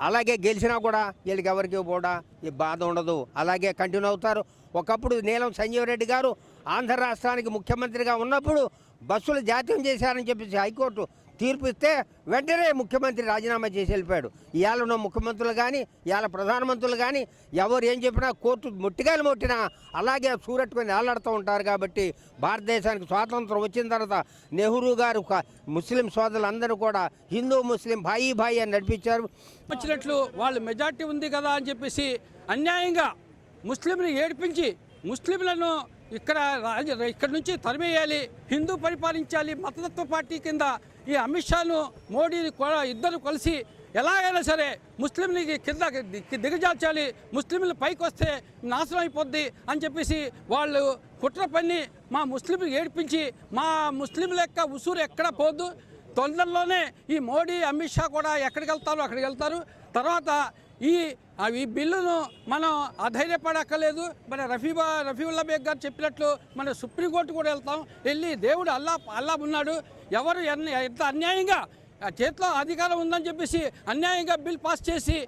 Speaker 18: అలాగే గెలిచినా కూడా వీళ్ళకి ఎవరికి కూడా ఈ బాధ ఉండదు, అలాగే కంటిన్యూ అవుతారు. ఒకప్పుడు నీలం సంజీవ్ రెడ్డి గారు ఆంధ్ర రాష్ట్రానికి ముఖ్యమంత్రిగా ఉన్నప్పుడు బస్సులు జాతీయం చేశారని చెప్పేసి హైకోర్టు తీర్పు ఇస్తే వెంటనే ముఖ్యమంత్రి రాజీనామా చేసి వెళ్ళిపోయాడు. ఇవాళ ఉన్న ముఖ్యమంత్రులు కానీ ఇవాళ ప్రధానమంత్రులు కానీ ఎవరు ఏం చెప్పినా కోర్టు ముట్టిగాలు ముట్టినా అలాగే సూరెట్టుకొని వేలాడుతూ ఉంటారు. కాబట్టి భారతదేశానికి స్వాతంత్రం వచ్చిన తర్వాత నెహ్రూ గారు ముస్లిం సోదరులందరూ కూడా హిందూ ముస్లిం భాయి అని నడిపించారు.
Speaker 19: వచ్చినట్లు వాళ్ళు మెజార్టీ ఉంది కదా అని చెప్పేసి అన్యాయంగా ముస్లింలు ఏడిపించి ముస్లింలను ఇక్కడ నుంచి తరిమేయాలి, హిందూ పరిపాలించాలి, మతతత్వ పార్టీ కింద ఈ అమిత్ షాను మోడీని ఇద్దరు కలిసి ఎలాగైనా సరే ముస్లింలకి కింద దిగజార్చాలి, ముస్లింలు పైకి వస్తే నాశనం అయిపోద్ది అని చెప్పేసి వాళ్ళు కుట్ర పన్ని మా ముస్లింలు ఏడిపించి మా ముస్లింల యొక్క ఉసూరు ఎక్కడ పోద్దు, తొందరలోనే ఈ మోడీ అమిత్ షా కూడా ఎక్కడికి వెళ్తారో అక్కడికి వెళ్తారు. తర్వాత ఈ బిల్లును మనం అధైర్యపడక్కర్లేదు. మన రఫీవుల్లా బేగ్ గారు చెప్పినట్లు మన సుప్రీంకోర్టు కూడా వెళ్తాం. వెళ్ళి దేవుడు అల్లా ఉన్నాడు, ఎవరు ఎంత అన్యాయంగా చేతిలో అధికారం ఉందని చెప్పేసి అన్యాయంగా బిల్ పాస్ చేసి.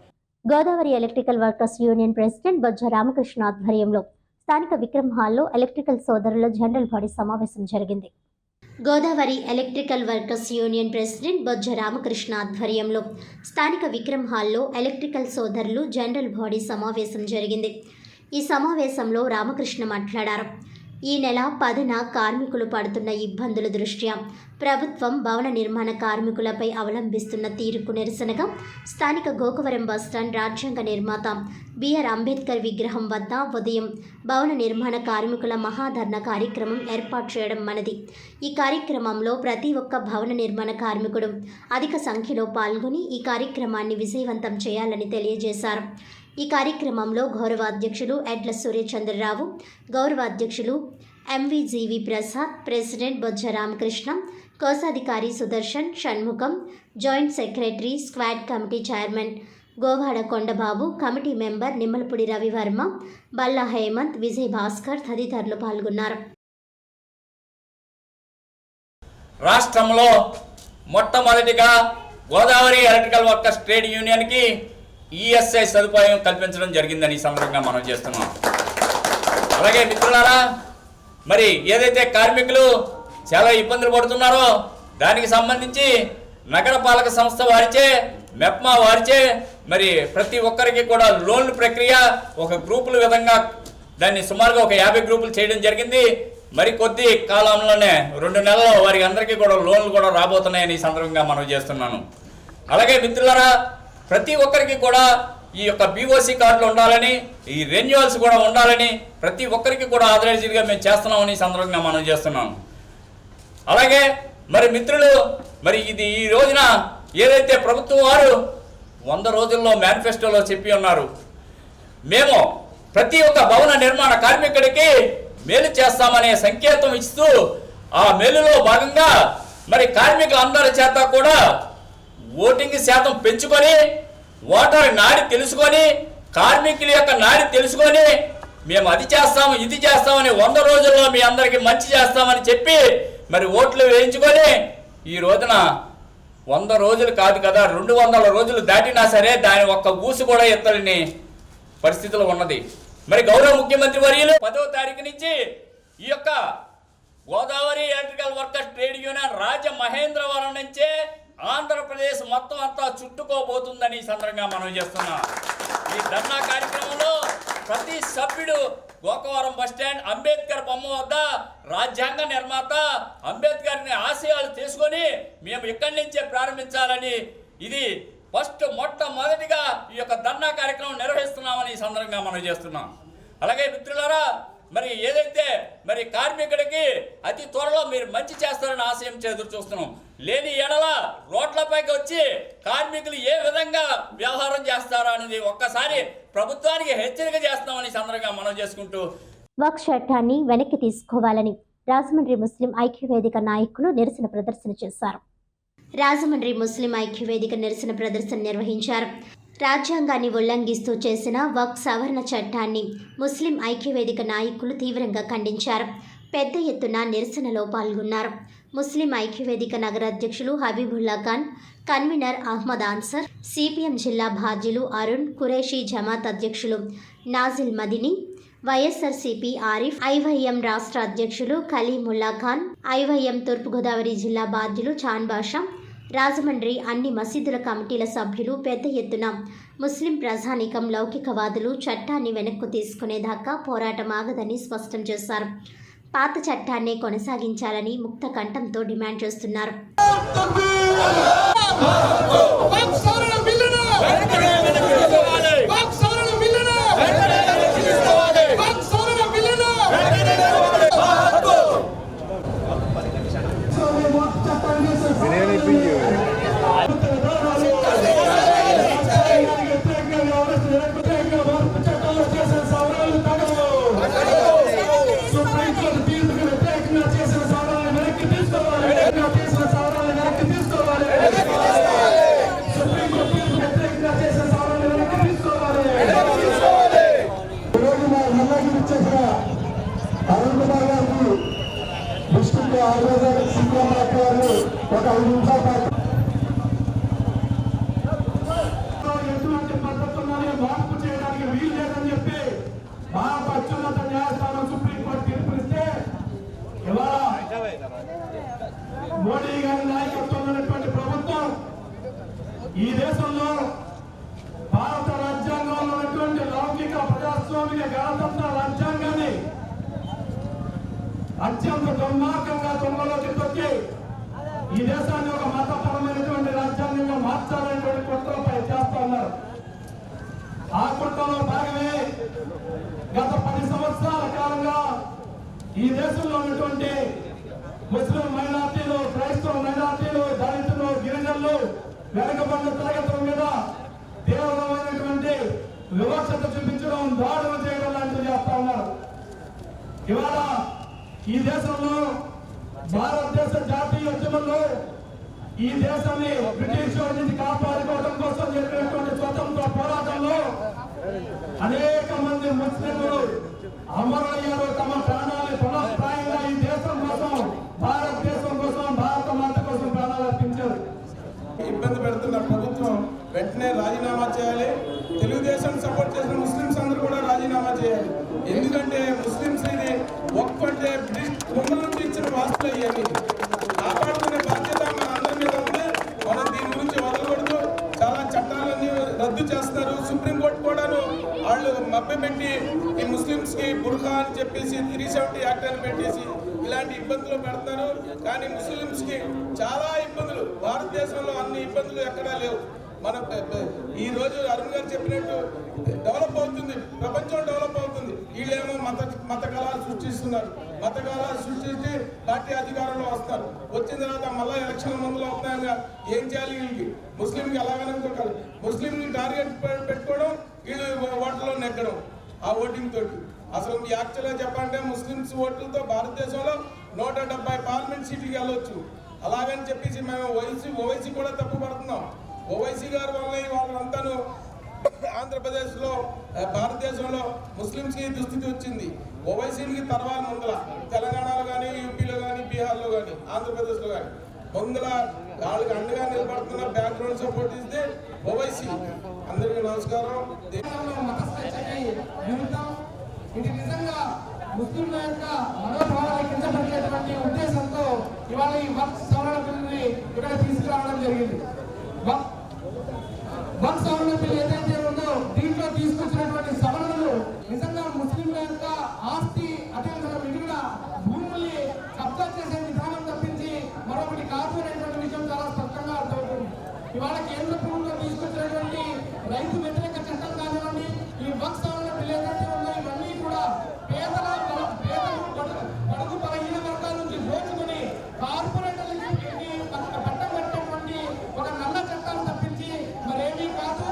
Speaker 1: Godavari electrical workers union president Bojja Ramakrishna ఆధ్వర్యంలో స్థానిక విక్రమ్ హాల్లో ఎలక్ట్రికల్ సోదరుల జనరల్ బాడీ సమావేశం జరిగింది. Godavari electrical workers union president Bojja Ramakrishna ఆధ్వర్యంలో స్థానిక విక్రమ్ హాల్లో ఎలక్ట్రికల్ సోదరులు జనరల్ బాడీ సమావేశం జరిగింది. ఈ సమావేశంలో రామకృష్ణ మాట్లాడారు. ఈ నెల 10న కార్మికులు పడుతున్న ఇబ్బందుల దృష్ట్యా ప్రభుత్వం భవన నిర్మాణ కార్మికులపై అవలంబిస్తున్న తీరుకు నిరసనగా స్థానిక గోకవరం బస్టాండ్ రాజ్యాంగ నిర్మాత బిఆర్ అంబేద్కర్ విగ్రహం వద్ద ఉదయం భవన నిర్మాణ కార్మికుల మహాధర్నా కార్యక్రమం ఏర్పాటు చేయడం మనది. ఈ కార్యక్రమంలో ప్రతి ఒక్క భవన నిర్మాణ కార్మికుడు అధిక సంఖ్యలో పాల్గొని ఈ కార్యక్రమాన్ని విజయవంతం చేయాలని తెలియజేశారు. ఈ కార్యక్రమంలో గౌరవ అధ్యక్షులు ఎడ్ల సూర్యచంద్రరావు, గౌరవ అధ్యక్షులు ఎంవిజీవి ప్రసాద్, ప్రెసిడెంట్ బొజ్జ రామకృష్ణ, కోశాధికారి Sudarshan, Shanmukham, joint secretary, squad committee chairman Govada Kondababu, committee member Nimmalapudi Ravivarma, Balla Hemanth, Vijay Bhaskar తదితరులు పాల్గొన్నారు.
Speaker 20: రాష్ట్రంలో మొట్టమొదటిగా గోదావరి ఎలక్ట్రికల్ వర్కర్స్ ట్రేడ్ యూనియన్కి ఈఎస్ఐ సదుపాయం కల్పించడం జరిగిందని ఈ సందర్భంగా మనం చేస్తున్నాం. అలాగే మిత్రులారా, మరి ఏదైతే కార్మికులు చాలా ఇబ్బందులు పడుతున్నారో దానికి సంబంధించి నగరపాలక సంస్థ వారిచే, మెప్మా వారిచే మరి ప్రతి ఒక్కరికి కూడా లోన్ల ప్రక్రియ ఒక గ్రూపుల విధంగా దాన్ని సుమారుగా ఒక 50 గ్రూపులు చేయడం జరిగింది. మరి కొద్ది కాలంలోనే 2 నెలల్లో వారికి అందరికీ కూడా లోన్లు కూడా రాబోతున్నాయని ఈ సందర్భంగా మనం చేస్తున్నాను. అలాగే మిత్రులారా, ప్రతి ఒక్కరికి కూడా ఈ యొక్క బీఓసీ కార్డులు ఉండాలని, ఈ రెన్యువల్స్ కూడా ఉండాలని ప్రతి ఒక్కరికి కూడా ఆథరైజ్డ్గా మేము చేస్తున్నామని ఈ సందర్భంగా మనం చేస్తున్నాం. అలాగే మరి మిత్రులు, మరి ఇది ఈ రోజున ఏదైతే ప్రభుత్వం వారు 100 రోజుల్లో మేనిఫెస్టోలో చెప్పి ఉన్నారు, మేము ప్రతి ఒక్క భవన నిర్మాణ కార్మికుడికి మేలు చేస్తామనే సంకేతం ఇస్తూ ఆ మేలులో భాగంగా మరి కార్మికులందరి చేత కూడా ఓటింగ్ శాతం పెంచుకొని, ఓటర్ నాడి తెలుసుకొని, కార్మికుల యొక్క నాడి తెలుసుకొని మేము అది చేస్తాము ఇది చేస్తామని 100 రోజుల్లో మీ అందరికీ మంచి చేస్తామని చెప్పి మరి ఓట్లు వేయించుకొని ఈ రోజున 100 రోజులు కాదు కదా 200 రోజులు దాటినా సరే దాని ఒక్క ఊసు కూడా ఎత్తలేని పరిస్థితులు ఉన్నది. మరి గౌరవ ముఖ్యమంత్రి వర్యులు 10వ తారీఖు నుంచి ఈ యొక్క Godavari electrical workers trade union Rajamahendravaram నుంచే ఆంధ్రప్రదేశ్ మొత్తం అంతా చుట్టుకోబోతుందని ఈ సందర్భంగా మనం చేస్తున్నాం. ఈ ధర్నా కార్యక్రమంలో ప్రతి సభ్యుడు గోకవరం బస్టాండ్ అంబేద్కర్ బొమ్మ వద్ద రాజ్యాంగ నిర్మాత అంబేద్కర్ని ఆశయాలు తీసుకొని మేము ఇక్కడి నుంచే ప్రారంభించాలని ఇది మొట్టమొదటిగా ఈ యొక్క ధర్నా కార్యక్రమం నిర్వహిస్తున్నామని ఈ సందర్భంగా మనం చేస్తున్నాం. అలాగే మిత్రులారా, మరి ఏదైతే మరి కార్మికుడికి అతి త్వరలో మీరు మంచి చేస్తారని ఆశయం ఎదురు చూస్తున్నాం. లేని ఎడల రోడ్లపైకి వచ్చి కార్మికులు ఏ విధంగా వ్యవహారం చేస్తారో అనేది ఒక్కసారి ప్రభుత్వానికి హెచ్చరిక చేస్తామని సందర్భంగా మనం చేసుకుంటూ
Speaker 1: వక్ఫ్ చట్టాన్ని వెనక్కి తీసుకోవాలని రాజమండ్రి ముస్లిం ఐక్యవేదిక నాయకులు నిరసన ప్రదర్శన చేశారు. రాజమండ్రి ముస్లిం ఐక్యవేదిక నిరసన ప్రదర్శన నిర్వహించారు. రాజ్యాంగాన్ని ఉల్లంఘిస్తూ చేసిన వక్ఫ్ సవరణ చట్టాన్ని ముస్లిం ఐక్యవేదిక నాయకులు తీవ్రంగా ఖండించారు. పెద్ద ఎత్తున నిరసనలో పాల్గొన్నారు. ముస్లిం ఐక్యవేదిక నగర అధ్యక్షులు హబీబుల్లా ఖాన్, కన్వీనర్ అహ్మద్ ఆన్సర్, సిపిఎం జిల్లా బాధ్యులు అరుణ్, ఖురేషీ జమాత్ అధ్యక్షులు నాజిల్ మదిని, వైఎస్ఆర్సీపీ ఆరిఫ్, ఐవైఎం రాష్ట్ర అధ్యక్షులు కలీముల్లా ఖాన్, ఐవైఎం తూర్పుగోదావరి జిల్లా బాధ్యులు చాన్ బాషా, రాజమండ్రి అన్ని మసీదుల కమిటీల సభ్యులు పెద్ద ఎత్తున ముస్లిం ప్రజానీకం లౌకికవాదులు చట్టాన్ని వెనక్కు తీసుకునేదాకా పోరాటం ఆగదని స్పష్టం చేశారు. పాత చట్టాన్నే కొనసాగించాలని ముక్త కంఠంతో డిమాండ్ చేస్తున్నారు.
Speaker 7: సుప్రీంకోర్టు తీర్పుకు వ్యతిరేకంగా చేసిన సవరణలు వెనక్కి తీసుకోవాలి.
Speaker 14: ఎటువంటి పద్ధతుల్లోనే మార్పు చేయడానికి వీలు లేదని చెప్పి భారత అత్యున్నత న్యాయస్థానం సుప్రీంకోర్టు తీర్పునిస్తే ఇవాళ మోడీ గారి నాయకత్వంలో ఉన్నటువంటి ప్రభుత్వం ఈ దేశంలో భారత రాజ్యాంగంలో ఉన్నటువంటి లౌకిక ప్రజాస్వామిక గణతంత్ర రాజ్యాంగాన్ని అత్యంత దుర్మార్గంగా దొంగలోకి తొక్కి ఈ దేశాన్ని ఒక మతపరమైనటువంటి రాజ్యాంగంగా మార్చాలనేటువంటి కుట్రపై చేస్తా ఉన్నారు. ఆ కుట్రలో భాగమే గత 10 సంవత్సరాల కాలంగా ఈ దేశంలో ఉన్నటువంటి ముస్లిం మైనార్టీలు, క్రైస్తవ మైనార్టీలు, దళితులు, గిరిజనులు, వెనుకబడిన తరగతుల మీద తీవ్రమైనటువంటి వివక్షత చూపించడం, దాడులు చేయడం లాంటివి చేస్తా ఉన్నారు. ఇవాళ ఈ దేశంలో భారతదేశ జాతీయ ఉద్యమంలో ఈ దేశాన్ని బ్రిటిష్ వారి నుంచి కాపాడుకోవడం కోసం జరిగినటువంటి స్వతంత్ర పోరాటంలో అనేక మంది ముస్లింలు అమరయ్యారు. తమ ప్రాణాలను పునఃప్రాయంగా ఈ దేశం కోసం, భారతదేశం కోసం, భారత మాత కోసం ప్రాణాలు అర్పించారు.
Speaker 21: ఇబ్బంది పెడుతున్న ప్రభుత్వం వెంటనే రాజీనామా చేయాలి. తెలుగుదేశం సపోర్ట్ చేసిన ముస్లింస్ అందరూ కూడా రాజీనామా చేయాలి. ఎందుకంటే ముస్లింస్ ఇది ఒక్కంటే బ్రిటిష్ బొమ్మల నుంచి ఇచ్చిన వాస్తులు అయ్యాయి. కాపాడుకునే బాధ్యత మన అందరి మీద ఉంది. మనం దీని గురించి వదలకూడదు. చాలా చట్టాలన్నీ రద్దు చేస్తున్నారు. సుప్రీంకోర్టు కూడాను వాళ్ళు మభ్యపెట్టి ఈ ముస్లింస్ కి బుర్ఖా అని చెప్పేసి 370 యాక్ట్ అని పెట్టేసి ఇలాంటి ఇబ్బందులు పెడతారు. కానీ ముస్లింస్ కి చాలా ఇబ్బందులు, భారతదేశంలో అన్ని ఇబ్బందులు ఎక్కడా లేవు. మనం ఈ రోజు అరుణ్ గారు చెప్పినట్టు డెవలప్ అవుతుంది, ప్రపంచం డెవలప్ అవుతుంది. వీళ్ళేమో మత కళాలు సృష్టిస్తున్నారు. మత కళాలు సృష్టించి పార్టీ అధికారంలో వస్తారు. వచ్చిన తర్వాత మళ్ళీ ఎలక్షన్ ముందులో వస్తున్నాయి. ఏం చేయాలి? వీళ్ళకి ముస్లింకి ఎలాగనుకోవాలి, ముస్లింని టార్గెట్ పెట్టుకోవడం, వీళ్ళు ఓట్లలో నెగ్గడం ఆ ఓటింగ్ తోటి. అసలు యాక్చువల్గా చెప్పాలంటే ముస్లింస్ ఓట్లతో భారతదేశంలో 170 పార్లమెంట్ సీట్లకి వెళ్ళొచ్చు. అలాగని చెప్పేసి మేము ఓవైసీ కూడా తప్పు పడుతున్నాం. ఓవైసీ గారి వల్ల వాళ్ళంతాను ఆంధ్రప్రదేశ్లో, భారతదేశంలో ముస్లింస్కి దుస్థితి వచ్చింది. ఓవైసీకి తర్వాత ముందల తెలంగాణలో కానీ, యూపీలో కానీ, బీహార్లో కానీ, ఆంధ్రప్రదేశ్లో కానీ ముందల వాళ్ళకి అండగా నిలబడుతున్న బ్యాక్గ్రౌండ్ సపోర్ట్ ఇస్తే ఓవైసీ. అందరికీ నమస్కారం.
Speaker 14: ఇది నిజంగా ముస్లింల యొక్క మనోభావాలు కింద పెట్టేటువంటి ఉద్దేశంతో ఇవాళ ఈ వక్ఫ్ సవరణ బిల్లుని ఇక్కడ తీసుకురావడం జరిగింది. వక్ఫ్ సవరణ బిల్లు ఏదైతే ఉందో దీంట్లో తీసుకొచ్చినటువంటి సవరణలు నిజంగా ముస్లింల యొక్క ఆస్తి, అదేవిధంగా మిగిలిన భూముల్ని కబ్జా చేసే విధానం తప్పించి మరొకటి కాదు అనేటువంటి విషయం చాలా స్పష్టంగా అర్థమవుతుంది. ఇవాళ కేంద్ర ప్రభుత్వం తీసుకొచ్చినటువంటి రైతు వ్యతిరేక చట్టం కానివ్వండి, ఈ వక్ఫ్ సవరణ బిల్లు ఏదైతే ఉందో ఇవన్నీ కూడా బడుగు బలహీన వర్గాల నుంచి దోచుకుని కార్పొరేటర్లకి పట్టం కట్టేటువంటి ఒక నల్ల చట్టాలు తప్పించి మరేమీ కాదు.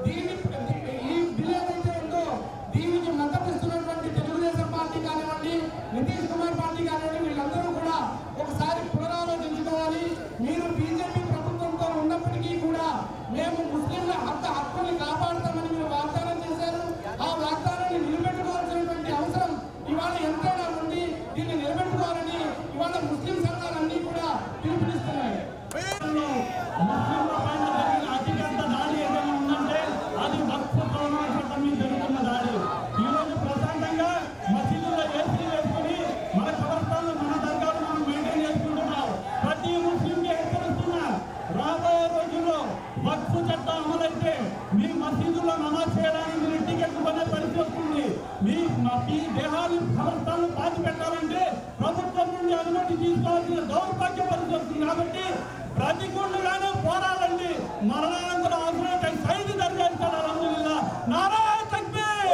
Speaker 14: ఈ బిల్లు ఏదైతే ఉందో దీనికి మద్దతు ఇస్తున్నటువంటి తెలుగుదేశం పార్టీ కానివ్వండి, నితీష్ కుమార్ పార్టీ కానివ్వండి, వీళ్ళందరూ కూడా ఒకసారి పునరాలోచించుకోవాలి. మీరు బీజేపీ ప్రభుత్వంతో ఉన్నప్పటికీ కూడా మేము ముస్లింల హక్కుల్ని కాపాడుతామని మీరు వాగ్దానం చేశారు. ఆ వాగ్దానాన్ని నిలబెట్టుకోవాల్సినటువంటి అవసరం ఇవాళ ఎంతైనా ఉంది. దీన్ని నిలబెట్టుకోవాలని ఇవాళ ముస్లిం సంఘాలన్నీ కూడా పిలుపునిస్తున్నాయి. ముస్లింల పైన జరిగిన అతిపెద్ద దాడి ఏదైనా ఉందంటే అది వక్ఫ్ సవరణ చట్టం మీద జరుగుతున్న దాడి. ఈ రోజు ప్రశాంతంగా మసీదుల్లో ఏసీలు వేసుకుని మన కబర్స్థాన్లు, మన దర్గాలు మనం మెయింటైన్ చేసుకుంటున్నాం. ప్రతి ముస్లింకి హెచ్చరిస్తున్నా, రాబోయే రోజుల్లో వక్ఫ్ చట్టం అమలైతే మీ మసీదుల్లో నమాజ్ చేయడానికి మీరు టికెట్లు కొనే పరిస్థితి వస్తుంది. మీ దేహాలు, కబర్స్థాన్లు పాతి పెట్టాలంటే ప్రభుత్వం నుండి అనుమతి తీసుకోవాల్సిన దౌర్భాగ్య పరిస్థితి వస్తుంది. కాబట్టి ప్రతికూలంగానే పోరాడండి. మరణానంతర అవసరమైతే ఖైదు దర్శించాలి. అల్హమ్దులిల్లాహ్. నారాయణ తక్బీర్.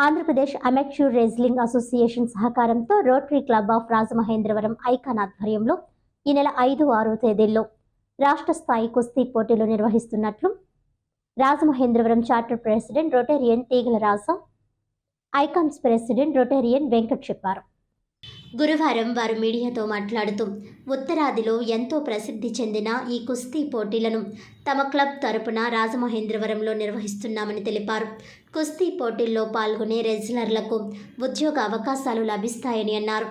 Speaker 1: ఆంధ్రప్రదేశ్ అమెచ్యూర్ రెజ్లింగ్ అసోసియేషన్ సహకారంతో rotary club of Rajamahendravaram icon ఆధ్వర్యంలో ఈ నెల 5, 6 తేదీల్లో రాష్ట్ర స్థాయి కుస్తీ పోటీలు నిర్వహిస్తున్నట్లు రాజమహేంద్రవరం చార్టర్ ప్రెసిడెంట్ రొటేరియన్ తీగల రాజా, ఐకాన్స్ ప్రెసిడెంట్ రొటేరియన్ వెంకట్ చెప్పారు. గురువారం వారు మీడియాతో మాట్లాడుతూ ఉత్తరాదిలో ఎంతో ప్రసిద్ధి చెందిన ఈ కుస్తీ పోటీలను తమ క్లబ్ తరపున రాజమహేంద్రవరంలో నిర్వహిస్తున్నామని తెలిపారు. కుస్తీ పోటీల్లో పాల్గొనే రెజ్లర్లకు ఉద్యోగ అవకాశాలు లభిస్తాయని అన్నారు.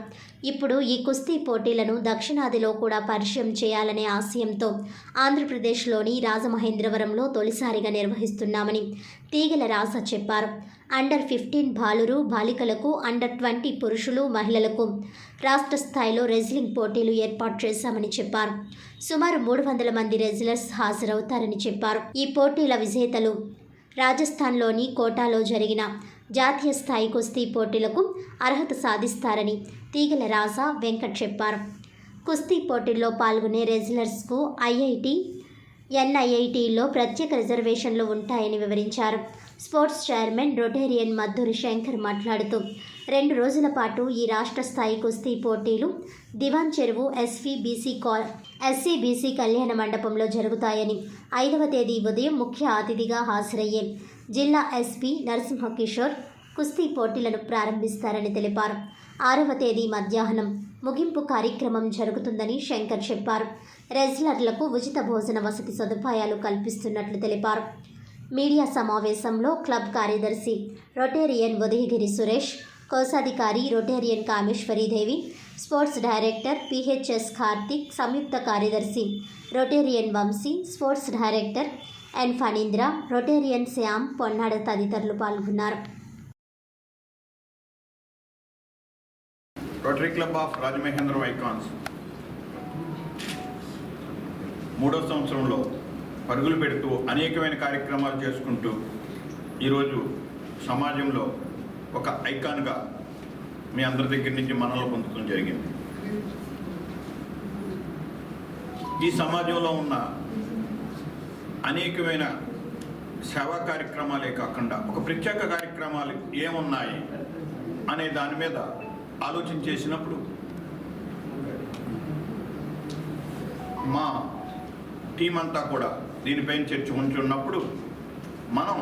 Speaker 1: ఇప్పుడు ఈ కుస్తీ పోటీలను దక్షిణాదిలో కూడా పరిచయం చేయాలనే ఆశయంతో ఆంధ్రప్రదేశ్లోని రాజమహేంద్రవరంలో తొలిసారిగా నిర్వహిస్తున్నామని తీగల రాజా చెప్పారు. అండర్ 15 బాలురు బాలికలకు, అండర్ 20 పురుషులు మహిళలకు రాష్ట్ర స్థాయిలో రెజ్లింగ్ పోటీలు ఏర్పాటు చేశామని చెప్పారు. సుమారు 300 మంది రెజ్లర్స్ హాజరవుతారని చెప్పారు. ఈ పోటీల విజేతలు రాజస్థాన్లోని కోటాలో జరిగిన జాతీయ స్థాయి కుస్తీ పోటీలకు అర్హత సాధిస్తారని తీగల రాజా వెంకట్ చెప్పారు. కుస్తీ పోటీల్లో పాల్గొనే రెజ్లర్స్కు ఐఐటి, ఎన్ఐఐటిలో ప్రత్యేక రిజర్వేషన్లు ఉంటాయని వివరించారు. Sports chairman Rotarian Madduri Shankar మాట్లాడుతూ 2 రోజుల పాటు ఈ రాష్ట్ర స్థాయి కుస్తీ పోటీలు దివాన్ చెరువు ఎస్సీబీసీ కళ్యాణ మండపంలో జరుగుతాయని, 5వ తేదీ ఉదయం ముఖ్య అతిథిగా హాజరయ్యే జిల్లా ఎస్పీ నరసింహకిషోర్ కుస్తీ పోటీలను ప్రారంభిస్తారని తెలిపారు. 6వ తేదీ మధ్యాహ్నం ముగింపు కార్యక్రమం జరుగుతుందని శంకర్ చెప్పారు. రెజ్లర్లకు ఉచిత భోజన వసతి సదుపాయాలు కల్పిస్తున్నట్లు తెలిపారు. మీడియా సమావేశంలో క్లబ్ కార్యదర్శి రొటేరియన్ ఉదయగిరి సురేష్, కోశాధికారి rotarian Kameswaridevi, sports director PHS Karthik, సంయుక్త కార్యదర్శి rotarian Vamsi, sports director N Phanindra, rotarian Shyam Ponnada తదితరులు పాల్గొన్నారు.
Speaker 2: Rotary club of Rajamahendra icons 3వ సంవత్సరంలో పరుగులు పెడుతూ అనేకమైన కార్యక్రమాలు చేసుకుంటూ ఈరోజు సమాజంలో ఒక ఐకాన్గా మీ అందరి దగ్గర నుంచి మన్ననలు పొందడం జరిగింది. ఈ సమాజంలో ఉన్న అనేకమైన సేవా కార్యక్రమాలే కాకుండా ఒక ప్రత్యేక కార్యక్రమాలు ఏమున్నాయి అనే దాని మీద ఆలోచన చేసినప్పుడు మా టీం అంతా కూడా దీనిపైన చర్చ ఉంచున్నప్పుడు మనం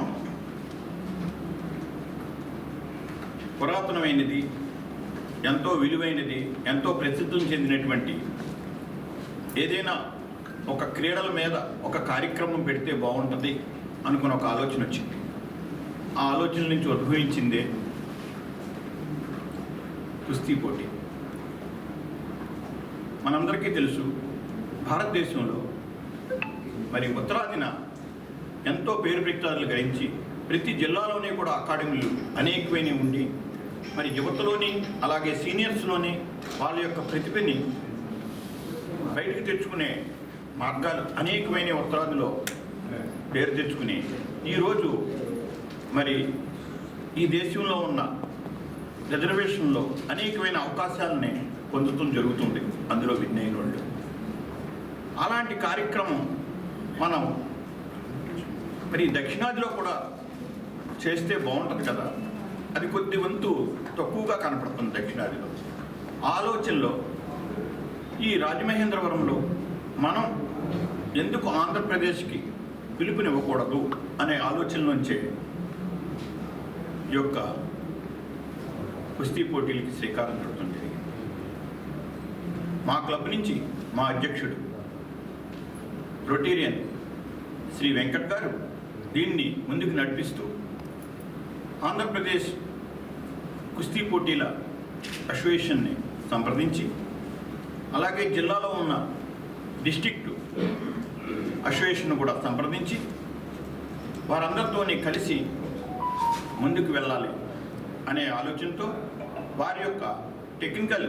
Speaker 2: పురాతనమైనది, ఎంతో విలువైనది, ఎంతో ప్రసిద్ధి చెందినటువంటి ఏదైనా ఒక క్రీడల మీద ఒక కార్యక్రమం పెడితే బాగుంటుంది అనుకున్న ఒక ఆలోచన వచ్చింది. ఆ ఆలోచన నుంచి ఉద్భవించిందే కుస్తీ పోటీ. మనందరికీ తెలుసు, భారతదేశంలో మరి ఉత్తరాదిన ఎంతో పేరు ప్రఖ్యాతులు గడించి ప్రతి జిల్లాలోనే కూడా అకాడమీలు అనేకమైనవి ఉండి మరి యువతలోని అలాగే సీనియర్స్లోని వాళ్ళ యొక్క ప్రతిభని బయటకు తెచ్చుకునే మార్గాలు అనేకమైన ఉత్తరాదిలో పేరు తెచ్చుకుని ఈరోజు మరి ఈ దేశంలో ఉన్న రిజర్వేషన్లో అనేకమైన అవకాశాలని పొందడం జరుగుతుంది. అందులో విన్ అయిన వాళ్ళు. అలాంటి కార్యక్రమం మనం మరి దక్షిణాదిలో కూడా చేస్తే బాగుంటుంది కదా. అది కొద్ది వంతు తక్కువగా కనపడుతుంది దక్షిణాదిలో. ఆలోచనలో ఈ రాజమహేంద్రవరంలో మనం ఎందుకు ఆంధ్రప్రదేశ్కి పిలుపునివ్వకూడదు అనే ఆలోచన నుంచే ఈ యొక్క కుస్తీ పోటీలకి శ్రీకారం చుట్టడం జరిగింది. మా క్లబ్ నుంచి మా అధ్యక్షుడు రొటేరియన్ శ్రీ వెంకట్ గారు దీన్ని ముందుకు నడిపిస్తూ ఆంధ్రప్రదేశ్ కుస్తీ పోటీల అసోసియేషన్ని సంప్రదించి అలాగే జిల్లాలో ఉన్న డిస్ట్రిక్ట్ అసోసియేషన్ కూడా సంప్రదించి వారందరితోని కలిసి ముందుకు వెళ్ళాలి అనే ఆలోచనతో వారి యొక్క టెక్నికల్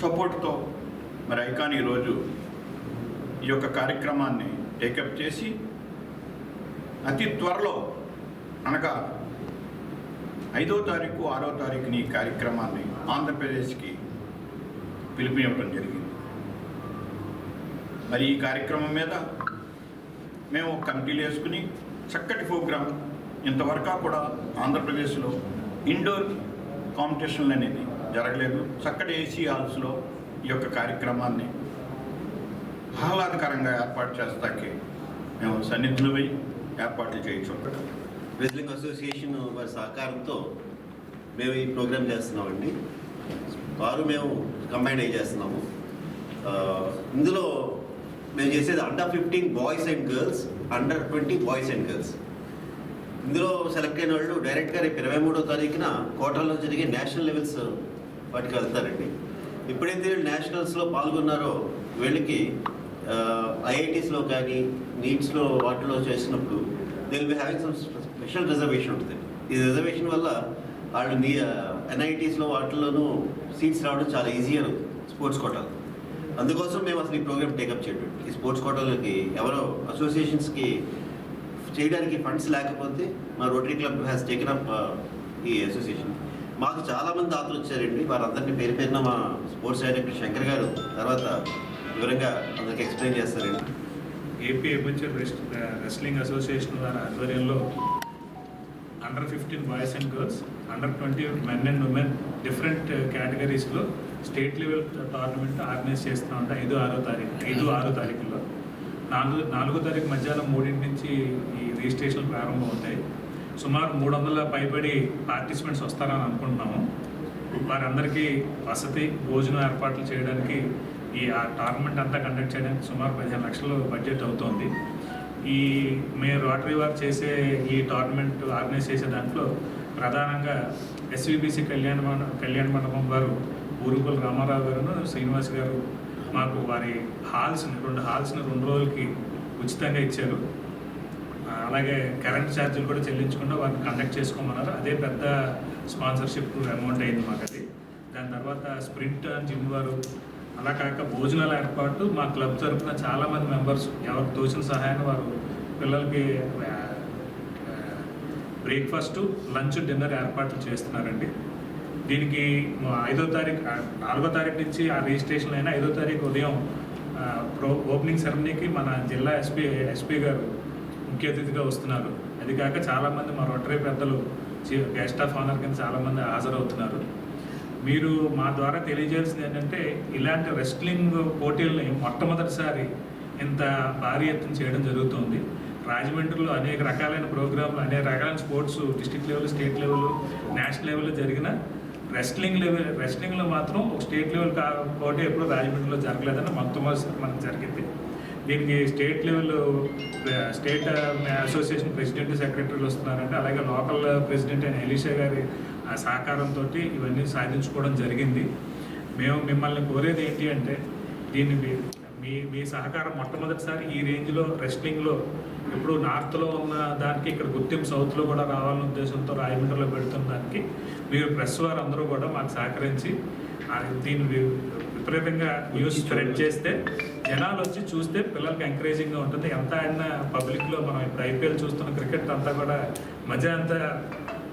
Speaker 2: సపోర్ట్తో మరి ఐకాన్ ఈరోజు ఈ యొక్క కార్యక్రమాన్ని టేకప్ చేసి అతి త్వరలో అనగా 5వ తారీఖు 6వ తారీఖుని ఈ కార్యక్రమాన్ని ఆంధ్రప్రదేశ్కి పిలుపునివ్వడం జరిగింది. మరి ఈ కార్యక్రమం మీద మేము కమిటీలు వేసుకుని చక్కటి ప్రోగ్రాం ఇంతవరకు కూడా ఆంధ్రప్రదేశ్లో ఇండోర్ కాంపిటీషన్లు అనేది జరగలేదు. చక్కటి ఏసీ హాల్స్లో ఈ యొక్క కార్యక్రమాన్ని ఆహ్లాదకరంగా ఏర్పాటు చేస్తాకే మేము సన్నిధులమై ఏర్పాట్లు చేయించుకుంటాం.
Speaker 22: రెజ్లింగ్ అసోసియేషన్ వారి సహకారంతో మేము ఈ ప్రోగ్రాం చేస్తున్నామండి. మేము కంబైన్ అయ్యి చేస్తున్నాము. ఇందులో మేము చేసేది under 15 boys and girls, under 20 boys and girls. ఇందులో సెలెక్ట్ అయిన వాళ్ళు డైరెక్ట్గా రేపు 23వ తారీఖున కోటాలో జరిగే నేషనల్ లెవెల్స్ వాటికి వెళ్తారండి. ఎప్పుడైతే నేషనల్స్లో పాల్గొన్నారో వీళ్ళకి ఐఐటీస్లో కానీ నీట్స్లో వాటిలో చేసినప్పుడు they will be having some special reservation ఉంటుంది. ఈ రిజర్వేషన్ వల్ల వాళ్ళు ఎన్ఐటీస్లో వాటిల్లోనూ సీట్స్ రావడం చాలా ఈజీ అవుతుంది స్పోర్ట్స్ కోటాలు. అందుకోసం మేము అసలు ఈ ప్రోగ్రామ్ టేకప్ చేయడం. ఈ స్పోర్ట్స్ కోటాలకి ఎవరో అసోసియేషన్స్కి చేయడానికి ఫండ్స్ లేకపోతే మా rotary club has taken up ఈ అసోసియేషన్. మాకు చాలామంది దాతలు వచ్చారండి. వారందరినీ పేరు పేరున మా స్పోర్ట్స్ డైరెక్టర్ శంకర్ గారు తర్వాత వివరంగా అందరికి ఎక్స్ప్లెయిన్ చేస్తారండి.
Speaker 3: ఏపీ అమెచ్యూర్ రెస్లింగ్ అసోసియేషన్ వారి ఆధ్వర్యంలో under 15 boys and girls, under 20 men and women different కేటగిరీస్లో స్టేట్ లెవెల్ టోర్నమెంట్ ఆర్గనైజ్ చేస్తూ ఉంటాం. 5-6 తారీఖుల్లో 4 తారీఖు మధ్యాహ్నం 3 నుంచి ఈ రిజిస్ట్రేషన్లు ప్రారంభం అవుతాయి. సుమారు 300 పైబడి పార్టిసిపెంట్స్ వస్తారని అనుకుంటున్నాము. వారందరికీ వసతి భోజనం ఏర్పాట్లు చేయడానికి ఆ టోర్నమెంట్ అంతా కండక్ట్ చేయడానికి సుమారు 15 లక్షలు బడ్జెట్ అవుతుంది. మేము రోటరీ వారు చేసే ఈ టోర్నమెంట్ ఆర్గనైజ్ చేసే దాంట్లో ప్రధానంగా ఎస్విబిసి కళ్యాణ మండపం వారు ఊరుపల్లి రామారావు గారు శ్రీనివాస్ గారు మాకు వారి రెండు హాల్స్ని 2 రోజులకి ఉచితంగా ఇచ్చారు. అలాగే కరెంట్ ఛార్జీలు కూడా చెల్లించకుండా వారిని కండక్ట్ చేసుకోమన్నారు. అదే పెద్ద స్పాన్సర్షిప్ అమౌంట్ అయింది మాకు అది. దాని తర్వాత స్ప్రింట్ జిమ్ వారు, అలా కాక భోజనాల ఏర్పాటు మా క్లబ్ తరఫున చాలామంది మెంబర్స్ ఎవరికి తోచిన సహాయాన్ని వారు పిల్లలకి బ్రేక్ఫాస్ట్, లంచ్, డిన్నర్ ఏర్పాట్లు చేస్తున్నారండి. దీనికి 4వ తారీఖు నుంచి ఆ రిజిస్ట్రేషన్ అయినా 5వ తారీఖు ఉదయం ఓపెనింగ్ సెరమనీకి మన జిల్లా ఎస్పీ గారు ముఖ్య అతిథిగా వస్తున్నారు. అది కాక చాలామంది మా రోటరీ పెద్దలు గెస్ట్ ఆఫ్ ఆనర్ కింద చాలామంది హాజరవుతున్నారు. మీరు మా ద్వారా తెలియజేయాల్సింది ఏంటంటే ఇలాంటి రెస్లింగ్ పోటీలని మొట్టమొదటిసారి ఇంత భారీ ఎత్తున చేయడం జరుగుతుంది. రాజమండ్రిలో అనేక రకాలైన ప్రోగ్రాంలు, అనేక రకాలైన sports district level, state level, national లెవెల్లో జరిగిన రెస్లింగ్లో మాత్రం ఒక స్టేట్ లెవెల్ పోటీ ఎప్పుడు రాజమండ్రిలో జరగలేదని మొట్టమొదటిసారి మనకు జరిగింది. దీనికి state level state association president, సెక్రటరీలు వస్తున్నారంటే, అలాగే లోకల్ ప్రెసిడెంట్ అయిన ఎలీషా గారి సహకారంతో ఇవన్నీ సాధించుకోవడం జరిగింది. మేము మిమ్మల్ని కోరేది ఏంటి అంటే దీన్ని మీ సహకారం మొట్టమొదటిసారి ఈ రేంజ్లో రెస్లింగ్లో ఇప్పుడు నార్త్లో ఉన్న దానికి ఇక్కడ గుర్తింపు సౌత్లో కూడా రావాలనే ఉద్దేశంతో రాజమండ్రిలో పెడుతున్న దానికి మీరు ప్రెస్ వారు అందరూ కూడా మాకు సహకరించి దీన్ని విపరీతంగా న్యూస్ స్ప్రెడ్ చేస్తే జనాలు వచ్చి చూస్తే పిల్లలకి ఎంకరేజింగ్గా ఉంటుంది. ఎంత అయినా పబ్లిక్లో మనం ఇప్పుడు ఐపీఎల్ చూస్తున్న క్రికెట్ అంతా కూడా మజా అంతా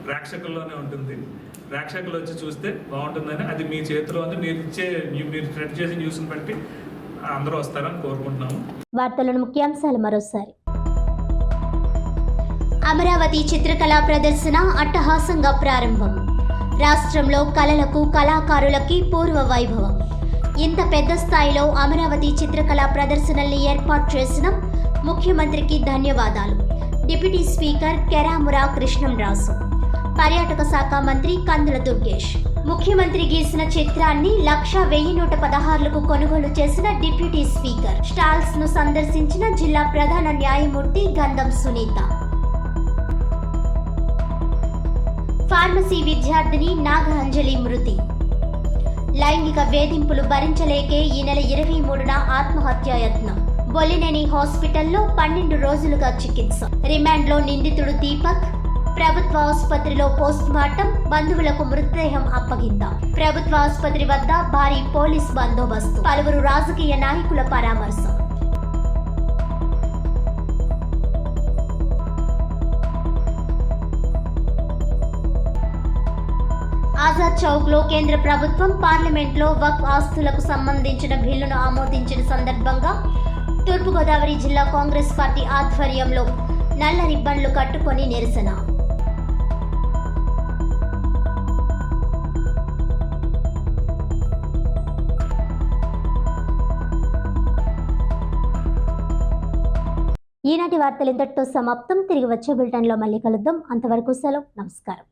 Speaker 3: ప్రేక్షకుల్లోనే ఉంటుంది. ప్రేక్షకులు వచ్చి చూస్తే బాగుంటుందని అది మీ చేతిలో ఉంది. మీరు స్ప్రెడ్ చేసే న్యూస్ని బట్టి అందరూ వస్తారని కోరుకుంటున్నాము.
Speaker 1: వార్తలను ముఖ్యాంశాలు మరోసారి. అమరావతి చిత్రకళా ప్రదర్శన అట్టహాసంగా ప్రారంభం. రాష్ట్రంలో కళలకు, కళాకారులకి పూర్వ వైభవం. ఇంత పెద్ద స్థాయిలో అమరావతి చిత్రకళా ప్రదర్శనల్ని ఏర్పాటు చేసిన ముఖ్యమంత్రికి ధన్యవాదాలు. డిప్యూటీ స్పీకర్ కెరామురా కృష్ణంరాజు. పర్యాటక శాఖ మంత్రి కందుల దుర్గేష్. ముఖ్యమంత్రి గీసిన చిత్రాన్ని 1,1116లకు కొనుగోలు చేసిన డిప్యూటీ స్పీకర్. స్టాల్స్ ను సందర్శించిన జిల్లా ప్రధాన న్యాయమూర్తి గంధం సునీత. ఫార్మసీ విద్యార్థిని నాగంజలి మృతి. లైంగిక వేధింపులు భరించలేకే ఈ నెల 23న ఆత్మహత్యాయత్నం. బొలినేని హాస్పిటల్లో 12 రోజులుగా చికిత్స. రిమాండ్లో నిందితుడు దీపక్. ప్రభుత్వ ఆసుపత్రిలో పోస్ట్ మార్టం. బంధువులకు మృతదేహం అప్పగింత. ప్రభుత్వ ఆసుపత్రి వద్ద భారీ పోలీస్ బందోబస్తు. పలువురు రాజకీయ నాయకుల పరామర్శ. ఆజాద్ చౌక్ లో కేంద్ర ప్రభుత్వం పార్లమెంట్లో వక్ఫ్ ఆస్తులకు సంబంధించిన బిల్లును ఆమోదించిన సందర్భంగా తూర్పుగోదావరి జిల్లా కాంగ్రెస్ పార్టీ ఆధ్వర్యంలో నల్ల రిబ్బన్లు కట్టుకొని నిరసన. ఈనాటి వార్తలు ఇంతటితో సమాప్తం. తిరిగి వచ్చే బులెటిన్లో మళ్ళీ కలుద్దాం. అంతవరకు సెలవు. నమస్కారం.